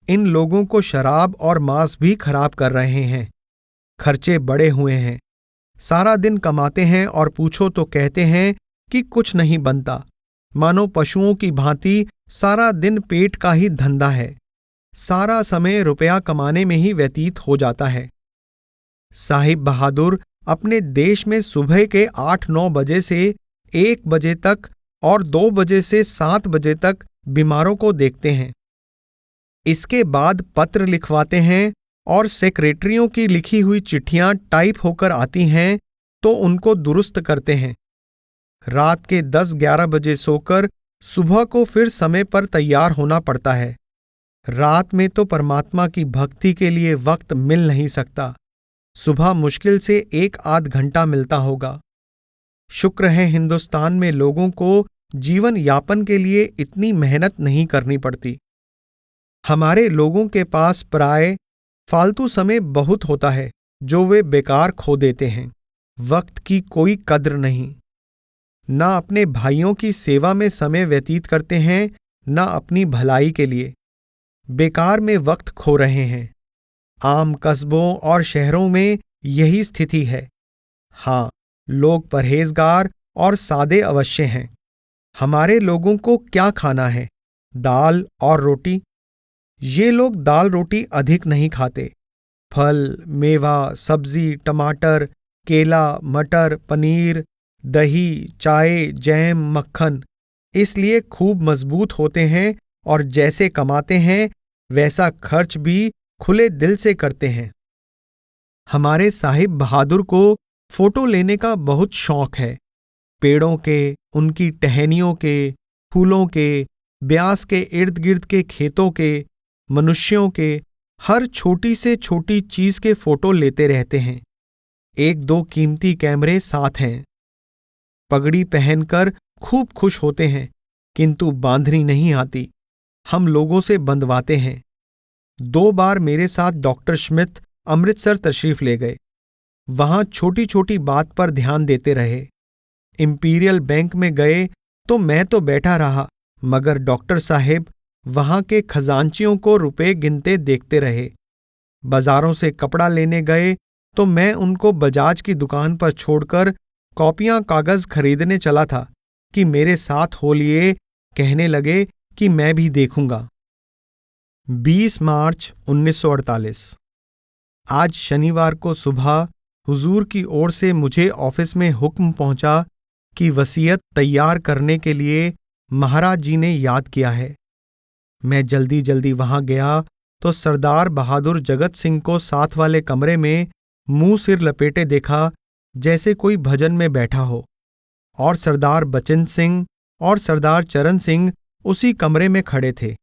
इन लोगों को शराब और मांस भी खराब कर रहे हैं। खर्चे बड़े हुए हैं। सारा दिन कमाते हैं और पूछो तो कहते हैं कि कुछ नहीं बनता। मानो पशुओं की भांति सारा दिन पेट का ही धंधा है। सारा समय रुपया कमाने में ही व्यतीत हो जाता है। साहिब बहादुर अपने देश में सुबह के 8-9 बजे से 1 बजे तक और 2 बजे से 7 बजे तक बीमारों को देखते हैं। इसके बाद पत्र लिखवाते हैं और सेक्रेटरियों की लिखी हुई चिट्ठियां टाइप होकर आती हैं तो उनको दुरुस्त करते हैं। रात के 10-11 बजे सोकर सुबह को फिर समय पर तैयार होना पड़ता है। रात में तो परमात्मा की भक्ति के लिए वक्त मिल नहीं सकता। सुबह मुश्किल से 1-8 घंटा मिलता होगा। शुक्र है हिंदुस्तान में लोगों को जीवन यापन के लिए इतनी मेहनत नहीं करनी पड़ती। हमारे लोगों के पास प्राय फालतू समय बहुत होता है जो वे बेकार खो देते हैं। वक्त की कोई कद्र नहीं। ना अपने भाइयों की सेवा में समय व्यतीत करते हैं, ना अपनी भलाई के लिए। बेकार में वक्त खो रहे हैं। आम कस्बों और शहरों में यही स्थिति है। हाँ, लोग परहेजगार और सादे अवश्य हैं। हमारे लोगों को क्या खाना है? दाल और रोटी। ये लोग दाल रोटी अधिक नहीं खाते। फल, मेवा, सब्जी, टमाटर, केला, मटर, पनीर, दही, चाय, जैम, मक्खन, इसलिए खूब मजबूत होते हैं और जैसे कमाते हैं वैसा खर्च भी खुले दिल से करते हैं। हमारे साहिब बहादुर को फोटो लेने का बहुत शौक है। पेड़ों के, उनकी टहनियों के, फूलों के, ब्यास के इर्द गिर्द के खेतों के, मनुष्यों के, हर छोटी से छोटी चीज के फोटो लेते रहते हैं। 1-2 कीमती कैमरे साथ हैं। पगड़ी पहनकर खूब खुश होते हैं, किंतु बांधनी नहीं आती। हम लोगों से बंधवाते हैं। 2 बार मेरे साथ डॉक्टर स्मिथ अमृतसर तशरीफ ले गए। वहां छोटी छोटी बात पर ध्यान देते रहे। इंपीरियल बैंक में गए तो मैं तो बैठा रहा, मगर डॉक्टर साहेब वहां के खजांचियों को रुपए गिनते देखते रहे। बाजारों से कपड़ा लेने गए तो मैं उनको बजाज की दुकान पर छोड़कर कॉपियां कागज खरीदने चला था कि मेरे साथ हो लिए। कहने लगे कि मैं भी देखूंगा। 20 मार्च 1948। आज शनिवार को सुबह हुजूर की ओर से मुझे ऑफिस में हुक्म पहुंचा कि वसीयत तैयार करने के लिए महाराज जी ने याद किया है। मैं जल्दी जल्दी वहां गया तो सरदार बहादुर जगत सिंह को साथ वाले कमरे में मुंह सिर लपेटे देखा जैसे कोई भजन में बैठा हो, और सरदार बचिंत सिंह और सरदार चरण सिंह उसी कमरे में खड़े थे।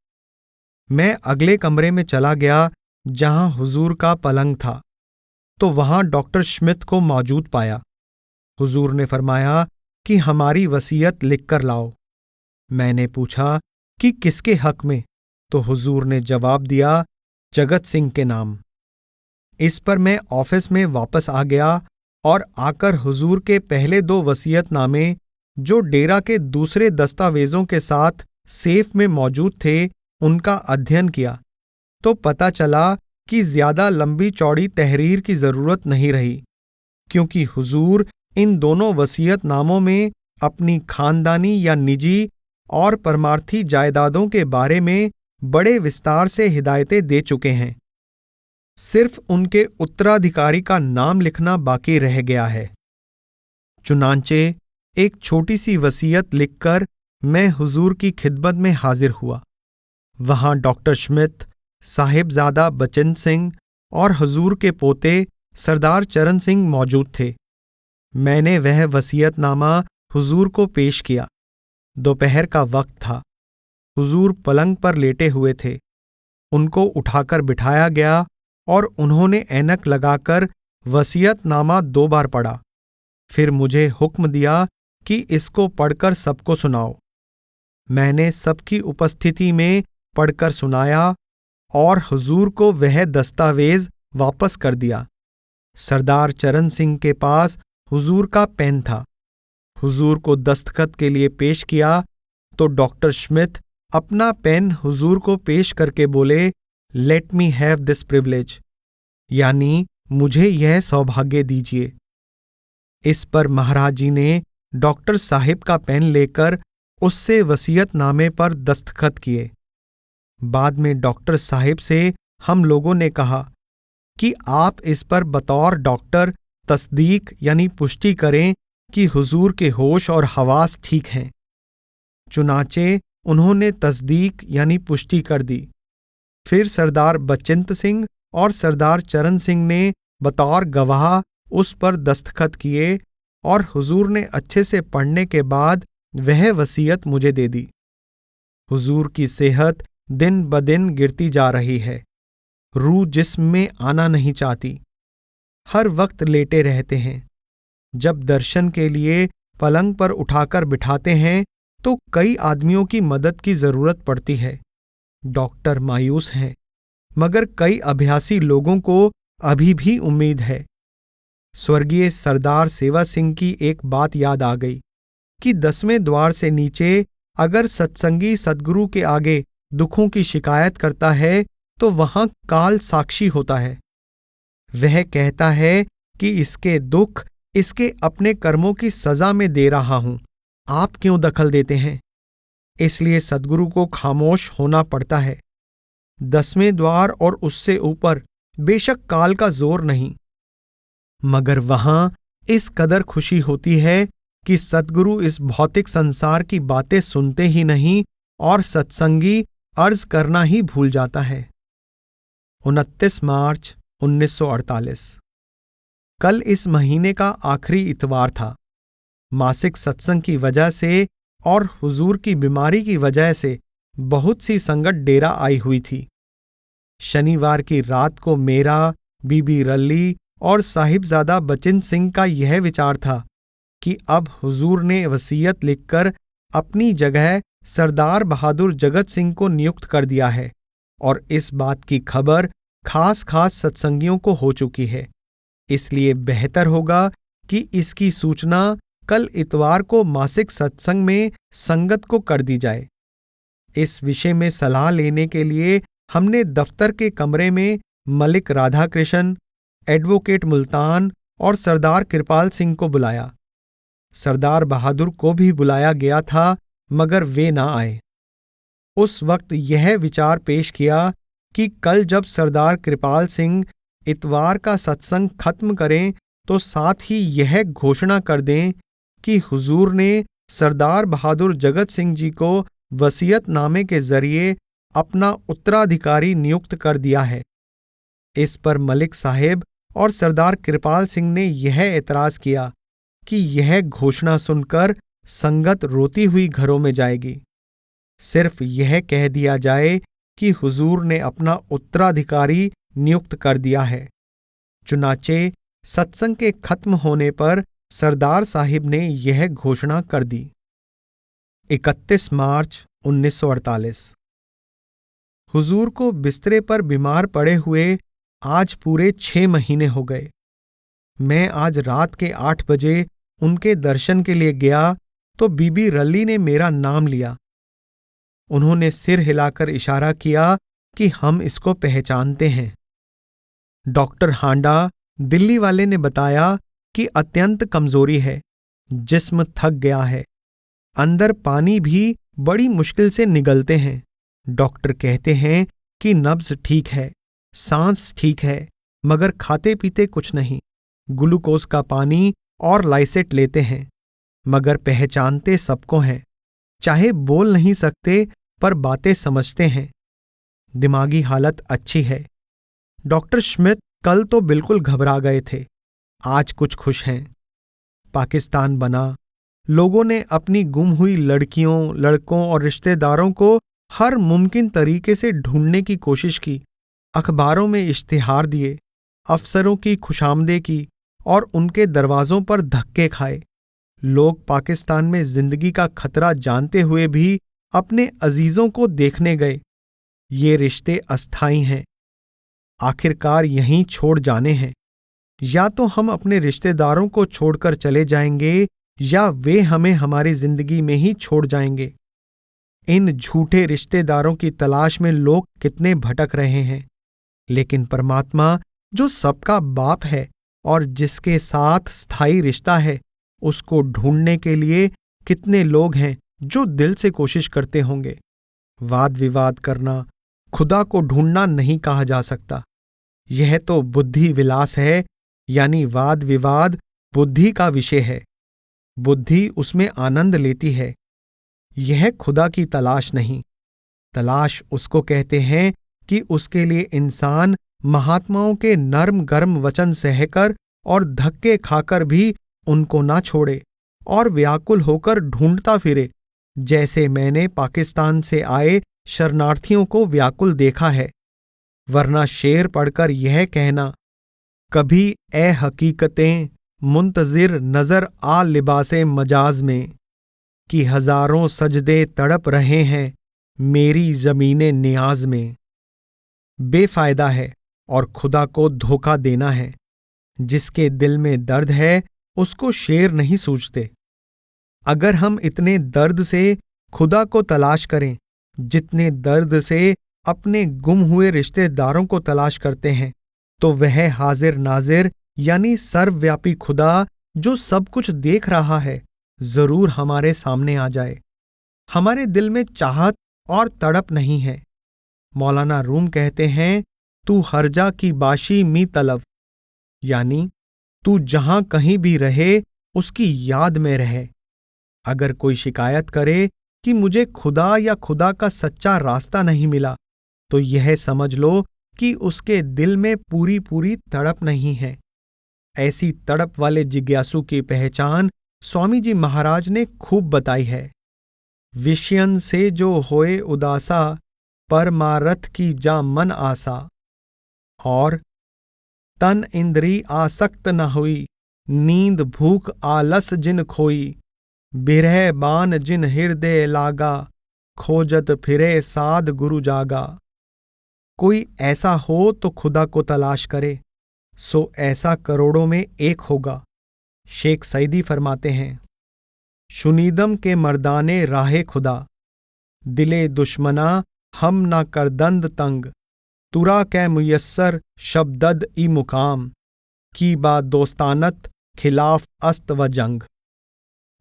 मैं अगले कमरे में चला गया जहां हुजूर का पलंग था, तो वहां डॉक्टर स्मिथ को मौजूद पाया। हुजूर ने फरमाया कि हमारी वसीयत लिखकर लाओ। मैंने पूछा कि किसके हक में, तो हुजूर ने जवाब दिया, जगत सिंह के नाम। इस पर मैं ऑफिस में वापस आ गया और आकर हुजूर के पहले 2 वसीयतनामे, जो डेरा के दूसरे दस्तावेजों के साथ सेफ में मौजूद थे, उनका अध्ययन किया तो पता चला कि ज्यादा लंबी चौड़ी तहरीर की जरूरत नहीं रही, क्योंकि हुजूर इन दोनों वसीयतनामों में अपनी खानदानी या निजी और परमार्थी जायदादों के बारे में बड़े विस्तार से हिदायतें दे चुके हैं। सिर्फ उनके उत्तराधिकारी का नाम लिखना बाकी रह गया है। चुनांचे एक छोटी सी वसीयत लिखकर मैं हुजूर की खिदमत में हाजिर हुआ। वहां डॉक्टर स्मिथ, साहिबजादा बचिंत सिंह और हुजूर के पोते सरदार चरण सिंह मौजूद थे। मैंने वह वसीयतनामा हुजूर को पेश किया। दोपहर का वक्त था। हुजूर पलंग पर लेटे हुए थे। उनको उठाकर बिठाया गया और उन्होंने ऐनक लगाकर वसीयतनामा 2 बार पढ़ा। फिर मुझे हुक्म दिया कि इसको पढ़कर सबको सुनाओ। मैंने सबकी उपस्थिति में पढ़कर सुनाया और हुजूर को वह दस्तावेज वापस कर दिया। सरदार चरण सिंह के पास हुजूर का पेन था। हुजूर को दस्तखत के लिए पेश किया तो डॉक्टर स्मिथ अपना पेन हुजूर को पेश करके बोले, let me have this privilege, यानी मुझे यह सौभाग्य दीजिए। इस पर महाराज जी ने डॉक्टर साहिब का पेन लेकर उससे वसीयतनामे पर दस्तखत किए। बाद में डॉक्टर साहिब से हम लोगों ने कहा कि आप इस पर बतौर डॉक्टर तस्दीक यानी पुष्टि करें कि हुजूर के होश और हवास ठीक हैं। चुनाचे उन्होंने तस्दीक यानी पुष्टि कर दी। फिर सरदार बचिंत सिंह और सरदार चरण सिंह ने बतौर गवाह उस पर दस्तखत किए और हुजूर ने अच्छे से पढ़ने के बाद वह वसीयत मुझे दे दी। हुजूर की सेहत दिन ब दिन गिरती जा रही है। रूह जिस्म में आना नहीं चाहती। हर वक्त लेटे रहते हैं। जब दर्शन के लिए पलंग पर उठाकर बिठाते हैं तो कई आदमियों की मदद की जरूरत पड़ती है। डॉक्टर मायूस हैं, मगर कई अभ्यासी लोगों को अभी भी उम्मीद है। स्वर्गीय सरदार सेवा सिंह की एक बात याद आ गई कि 10वें द्वार से नीचे अगर सत्संगी सद्गुरु के आगे दुखों की शिकायत करता है तो वहां काल साक्षी होता है। वह कहता है कि इसके दुख इसके अपने कर्मों की सजा में दे रहा हूं, आप क्यों दखल देते हैं? इसलिए सद्गुरु को खामोश होना पड़ता है। 10वें द्वार और उससे ऊपर बेशक काल का जोर नहीं, मगर वहां इस कदर खुशी होती है कि सद्गुरु इस भौतिक संसार की बातें सुनते ही नहीं और सत्संगी अर्ज करना ही भूल जाता है। 29 मार्च 1948। कल इस महीने का आखिरी इतवार था। मासिक सत्संग की वजह से और हुजूर की बीमारी की वजह से बहुत सी संगत डेरा आई हुई थी। शनिवार की रात को मेरा, बीबी रल्ली और साहिबजादा बचिन सिंह का यह विचार था कि अब हुजूर ने वसीयत लिखकर अपनी जगह सरदार बहादुर जगत सिंह को नियुक्त कर दिया है और इस बात की खबर खास सत्संगियों को हो चुकी है। इसलिए बेहतर होगा कि इसकी सूचना कल इतवार को मासिक सत्संग में संगत को कर दी जाए। इस विषय में सलाह लेने के लिए हमने दफ्तर के कमरे में मलिक राधाकृष्ण, एडवोकेट मुल्तान और सरदार कृपाल सिंह को बुलाया। सरदार बहादुर को भी बुलाया गया था, मगर वे ना आए। उस वक्त यह विचार पेश किया कि कल जब सरदार कृपाल सिंह इतवार का सत्संग खत्म करें तो साथ ही यह घोषणा कर दें कि हुजूर ने सरदार बहादुर जगत सिंह जी को वसीयतनामे के जरिए अपना उत्तराधिकारी नियुक्त कर दिया है। इस पर मलिक साहेब और सरदार कृपाल सिंह ने यह एतराज किया कि यह घोषणा सुनकर संगत रोती हुई घरों में जाएगी। सिर्फ यह कह दिया जाए कि हुजूर ने अपना उत्तराधिकारी नियुक्त कर दिया है। चुनाचे सत्संग के खत्म होने पर सरदार साहिब ने यह घोषणा कर दी। 31 मार्च 1948। हुजूर को बिस्तरे पर बीमार पड़े हुए आज पूरे 6 महीने हो गए। मैं आज रात के 8 बजे उनके दर्शन के लिए गया तो बीबी रल्ली ने मेरा नाम लिया। उन्होंने सिर हिलाकर इशारा किया कि हम इसको पहचानते हैं। डॉक्टर हांडा, दिल्ली वाले ने बताया कि अत्यंत कमजोरी है, जिस्म थक गया है, अंदर पानी भी बड़ी मुश्किल से निगलते हैं। डॉक्टर कहते हैं कि नब्ज ठीक है, सांस ठीक है, मगर खाते पीते कुछ नहीं। ग्लूकोज का पानी और लाइसेट लेते हैं, मगर पहचानते सबको हैं। चाहे बोल नहीं सकते पर बातें समझते हैं। दिमागी हालत अच्छी है। डॉक्टर स्मिथ कल तो बिल्कुल घबरा गए थे, आज कुछ खुश हैं। पाकिस्तान बना, लोगों ने अपनी गुम हुई लड़कियों, लड़कों और रिश्तेदारों को हर मुमकिन तरीके से ढूंढने की कोशिश की। अखबारों में इश्तिहार दिए, अफसरों की खुशामदे की और उनके दरवाजों पर धक्के खाए। लोग पाकिस्तान में जिंदगी का खतरा जानते हुए भी अपने अजीजों को देखने गए। ये रिश्ते अस्थायी हैं, आखिरकार यहीं छोड़ जाने हैं। या तो हम अपने रिश्तेदारों को छोड़कर चले जाएंगे या वे हमें हमारी जिंदगी में ही छोड़ जाएंगे। इन झूठे रिश्तेदारों की तलाश में लोग कितने भटक रहे हैं, लेकिन परमात्मा जो सबका बाप है और जिसके साथ स्थायी रिश्ता है, उसको ढूंढने के लिए कितने लोग हैं जो दिल से कोशिश करते होंगे। वाद विवाद करना खुदा को ढूंढना नहीं कहा जा सकता। यह तो बुद्धि विलास है, यानी वाद विवाद बुद्धि का विषय है। बुद्धि उसमें आनंद लेती है। यह खुदा की तलाश नहीं। तलाश उसको कहते हैं कि उसके लिए इंसान महात्माओं के नर्म गर्म वचन सहकर और धक्के खाकर भी उनको ना छोड़े और व्याकुल होकर ढूंढता फिरे, जैसे मैंने पाकिस्तान से आए शरणार्थियों को व्याकुल देखा है। वरना शेर पढ़कर यह कहना, कभी ए हकीकतें मुंतजिर नजर आ लिबासे मजाज में, कि हजारों सजदे तड़प रहे हैं मेरी जमीने नियाज में, बेफायदा है और खुदा को धोखा देना है। जिसके दिल में दर्द है उसको शेर नहीं सूझते। अगर हम इतने दर्द से खुदा को तलाश करें जितने दर्द से अपने गुम हुए रिश्तेदारों को तलाश करते हैं, तो वह हाजिर नाजिर यानी सर्वव्यापी खुदा जो सब कुछ देख रहा है जरूर हमारे सामने आ जाए। हमारे दिल में चाहत और तड़प नहीं है। मौलाना रूम कहते हैं, तू हर्जा की बाशी मी तलब, यानी तू जहां कहीं भी रहे उसकी याद में रहे। अगर कोई शिकायत करे कि मुझे खुदा या खुदा का सच्चा रास्ता नहीं मिला, तो यह समझ लो कि उसके दिल में पूरी पूरी तड़प नहीं है। ऐसी तड़प वाले जिज्ञासु की पहचान स्वामी जी महाराज ने खूब बताई है। विषयन से जो होए उदासा, परमारथ की जा मन आसा, और तन इंद्री आसक्त न हुई, नींद भूख आलस जिन खोई, बिरह बान जिन हृदय लागा, खोजत फिरे साध गुरु जागा। कोई ऐसा हो तो खुदा को तलाश करे, सो ऐसा करोड़ों में एक होगा। शेख सईदी फरमाते हैं, शुनीदम के मर्दाने राहे खुदा, दिले दुश्मना हम ना करदंद तंग, तुरा कै मुयस्सर शब्दद ई मुकाम, की बा दोस्तानत खिलाफ अस्त व जंग।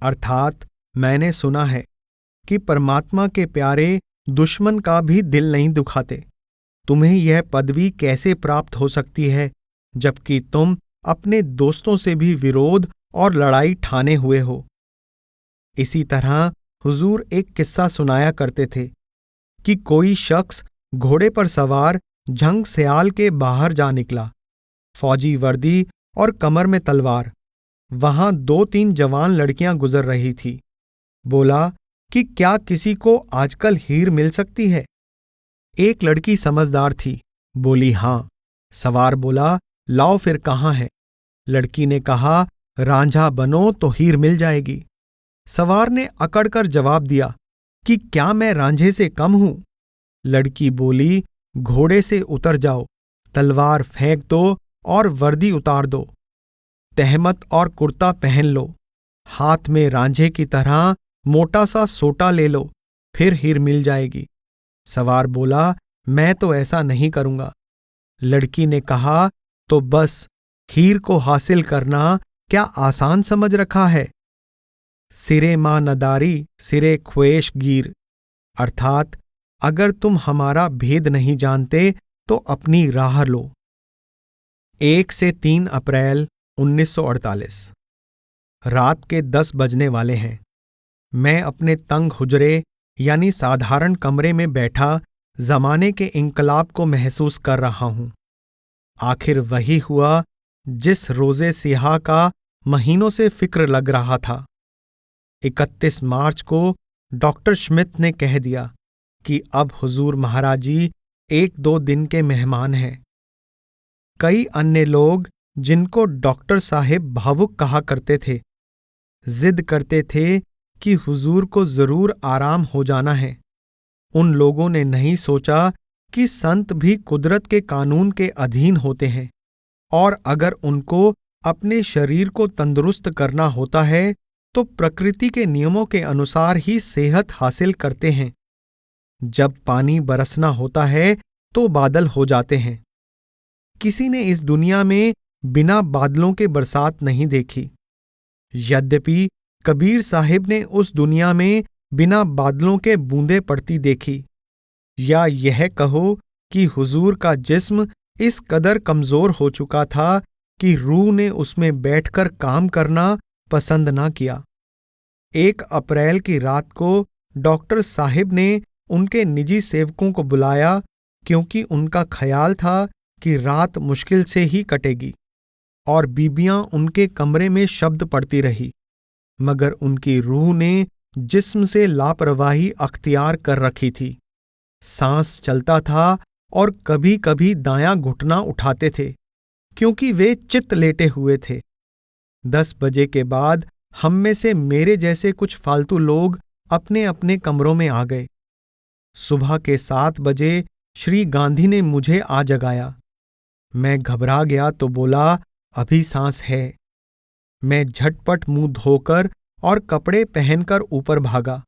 अर्थात मैंने सुना है कि परमात्मा के प्यारे दुश्मन का भी दिल नहीं दुखाते। तुम्हें यह पदवी कैसे प्राप्त हो सकती है जबकि तुम अपने दोस्तों से भी विरोध और लड़ाई ठाने हुए हो। इसी तरह हुजूर एक किस्सा सुनाया करते थे कि कोई शख्स घोड़े पर सवार झंग स्याल के बाहर जा निकला, फौजी वर्दी और कमर में तलवार। वहां 2-3 जवान लड़कियां गुजर रही थी। बोला कि क्या किसी को आजकल हीर मिल सकती है? एक लड़की समझदार थी, बोली हां। सवार बोला, लाओ फिर कहाँ है? लड़की ने कहा, रांझा बनो तो हीर मिल जाएगी। सवार ने अकड़कर जवाब दिया कि क्या मैं रांझे से कम हूं? लड़की बोली, घोड़े से उतर जाओ, तलवार फेंक दो और वर्दी उतार दो, तहमत और कुर्ता पहन लो, हाथ में रांझे की तरह मोटा सा सोटा ले लो, फिर हीर मिल जाएगी। सवार बोला, मैं तो ऐसा नहीं करूंगा। लड़की ने कहा, तो बस हीर को हासिल करना क्या आसान समझ रखा है? सिरे मां नदारी सिरे ख्वेश गिर, अर्थात अगर तुम हमारा भेद नहीं जानते तो अपनी राह लो। 1 से 3 अप्रैल 1948। रात के 10 बजने वाले हैं। मैं अपने तंग हुजरे यानी साधारण कमरे में बैठा जमाने के इंकलाब को महसूस कर रहा हूं। आखिर वही हुआ जिस रोजे सिहा का महीनों से फिक्र लग रहा था। 31 मार्च को डॉक्टर स्मिथ ने कह दिया कि अब हुजूर महाराज जी 1-2 दिन के मेहमान हैं। कई अन्य लोग जिनको डॉक्टर साहिब भावुक कहा करते थे, जिद करते थे कि हुजूर को जरूर आराम हो जाना है। उन लोगों ने नहीं सोचा कि संत भी कुदरत के कानून के अधीन होते हैं और अगर उनको अपने शरीर को तंदुरुस्त करना होता है तो प्रकृति के नियमों के अनुसार ही सेहत हासिल करते हैं। जब पानी बरसना होता है तो बादल हो जाते हैं। किसी ने इस दुनिया में बिना बादलों के बरसात नहीं देखी। यद्यपि कबीर साहिब ने उस दुनिया में बिना बादलों के बूंदें पड़ती देखी। या यह कहो कि हुजूर का जिस्म इस कदर कमजोर हो चुका था कि रूह ने उसमें बैठकर काम करना पसंद ना किया। 1 अप्रैल की रात को डॉक्टर साहिब ने उनके निजी सेवकों को बुलाया क्योंकि उनका ख्याल था कि रात मुश्किल से ही कटेगी, और बीबियां उनके कमरे में शब्द पड़ती रही, मगर उनकी रूह ने जिस्म से लापरवाही अख्तियार कर रखी थी। सांस चलता था और कभी कभी दायां घुटना उठाते थे, क्योंकि वे चित लेटे हुए थे। 10 बजे के बाद हम में से मेरे जैसे कुछ फालतू लोग अपने अपने कमरों में आ गए। सुबह के 7 बजे श्री गांधी ने मुझे आ जगाया। मैं घबरा गया तो बोला, अभी सांस है। मैं झटपट मुंह धोकर और कपड़े पहनकर ऊपर भागा।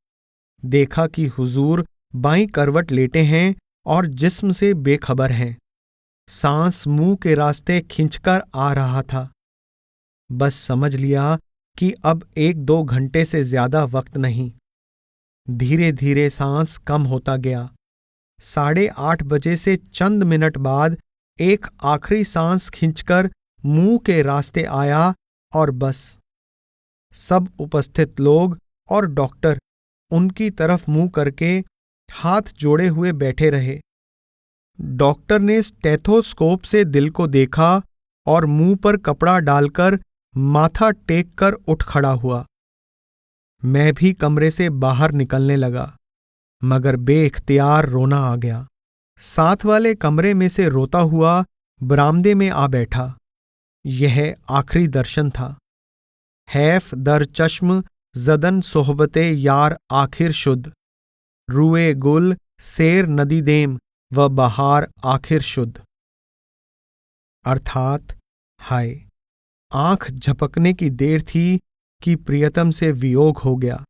देखा कि हुजूर बाईं करवट लेटे हैं और जिस्म से बेखबर हैं। सांस मुंह के रास्ते खिंचकर आ रहा था। बस समझ लिया कि अब 1-2 घंटे से ज्यादा वक्त नहीं। धीरे धीरे सांस कम होता गया। 8:30 बजे से चंद मिनट बाद एक आखिरी सांस खींचकर मुंह के रास्ते आया और बस। सब उपस्थित लोग और डॉक्टर उनकी तरफ मुंह करके हाथ जोड़े हुए बैठे रहे। डॉक्टर ने स्टेथोस्कोप से दिल को देखा और मुंह पर कपड़ा डालकर माथा टेक कर उठ खड़ा हुआ। मैं भी कमरे से बाहर निकलने लगा, मगर बेइख्तियार रोना आ गया। साथ वाले कमरे में से रोता हुआ बरामदे में आ बैठा। यह आखिरी दर्शन था। हैफ दर चश्म जदन सोहबते यार आखिर शुद्ध, रुए गुल सेर नदी देम व बहार आखिर शुद्ध। अर्थात, हाय, आंख झपकने की देर थी कि प्रियतम से वियोग हो गया।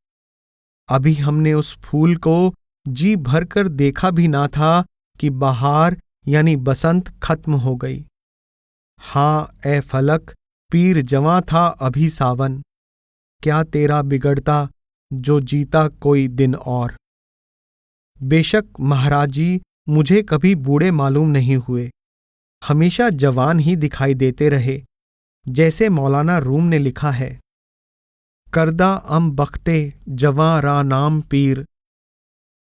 अभी हमने उस फूल को जी भरकर देखा भी ना था कि बहार यानी बसंत खत्म हो गई। हाँ ए फलक, पीर जवां था अभी सावन, क्या तेरा बिगड़ता जो जीता कोई दिन और। बेशक महाराज जी मुझे कभी बूढ़े मालूम नहीं हुए, हमेशा जवान ही दिखाई देते रहे, जैसे मौलाना रूम ने लिखा है, करदा अम बख्ते जवां रा नाम पीर,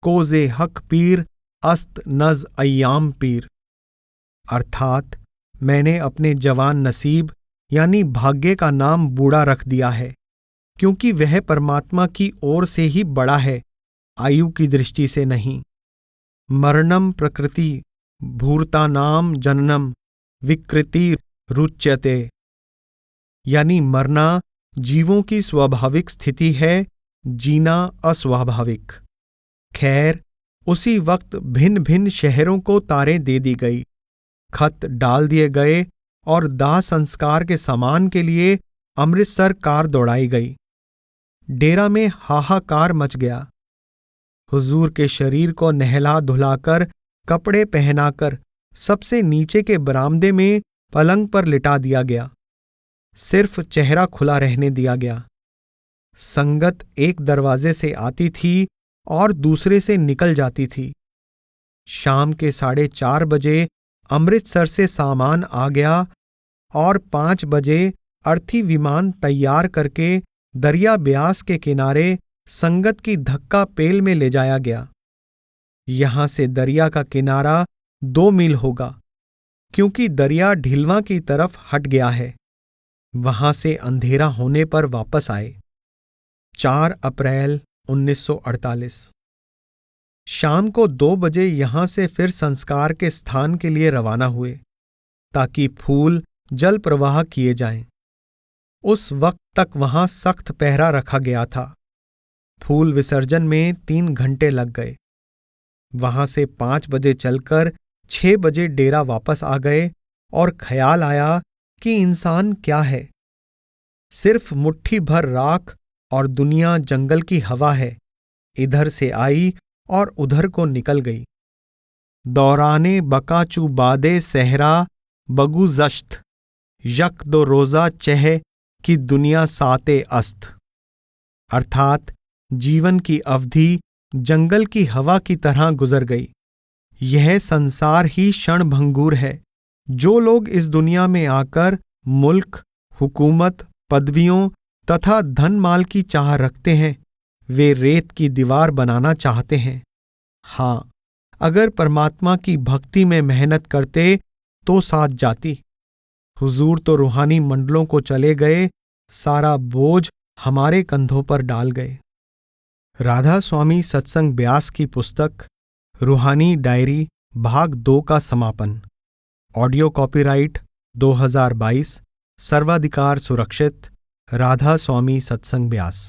कोजे हक पीर अस्त नज अय्याम पीर। अर्थात, मैंने अपने जवान नसीब यानी भाग्य का नाम बूढ़ा रख दिया है, क्योंकि वह परमात्मा की ओर से ही बड़ा है, आयु की दृष्टि से नहीं। मरणम प्रकृति भूर्तानाम जननम विकृति रुच्यते, यानी मरना जीवों की स्वाभाविक स्थिति है, जीना अस्वाभाविक। खैर, उसी वक्त भिन्न भिन्न शहरों को तारें दे दी गई, खत डाल दिए गए और दाह संस्कार के सामान के लिए अमृतसर कार दौड़ाई गई। डेरा में हाहाकार मच गया। हुजूर के शरीर को नहला धुलाकर कपड़े पहनाकर सबसे नीचे के बरामदे में पलंग पर लिटा दिया गया। सिर्फ चेहरा खुला रहने दिया गया। संगत एक दरवाजे से आती थी और दूसरे से निकल जाती थी। शाम के 4:30 बजे अमृतसर से सामान आ गया और 5 बजे अर्थी विमान तैयार करके दरिया ब्यास के किनारे संगत की धक्का पेल में ले जाया गया। यहां से दरिया का किनारा 2 मील होगा, क्योंकि दरिया ढिलवां की तरफ हट गया है। वहां से अंधेरा होने पर वापस आए। 4 अप्रैल 1948। शाम को 2 बजे यहां से फिर संस्कार के स्थान के लिए रवाना हुए, ताकि फूल जल प्रवाह किए जाएं। उस वक्त तक वहां सख्त पहरा रखा गया था। फूल विसर्जन में 3 घंटे लग गए। वहां से 5 बजे चलकर 6 बजे डेरा वापस आ गए और ख्याल आया कि इंसान क्या है, सिर्फ मुट्ठी भर राख और दुनिया जंगल की हवा है, इधर से आई और उधर को निकल गई। दौराने बकाचू बादे सहरा बगु जश्त, यक दो रोजा चह कि दुनिया साते अस्त। अर्थात, जीवन की अवधि जंगल की हवा की तरह गुजर गई। यह संसार ही क्षणभंगुर है। जो लोग इस दुनिया में आकर मुल्क, हुकूमत, पदवियों तथा धन माल की चाह रखते हैं, वे रेत की दीवार बनाना चाहते हैं। हाँ, अगर परमात्मा की भक्ति में मेहनत करते तो साथ जाती। हुजूर तो रूहानी मंडलों को चले गए, सारा बोझ हमारे कंधों पर डाल गए। राधा स्वामी सत्संग ब्यास की पुस्तक रूहानी डायरी भाग 2 का समापन। ऑडियो कॉपीराइट 2022, सर्वाधिकार सुरक्षित, राधा स्वामी सत्संग ब्यास।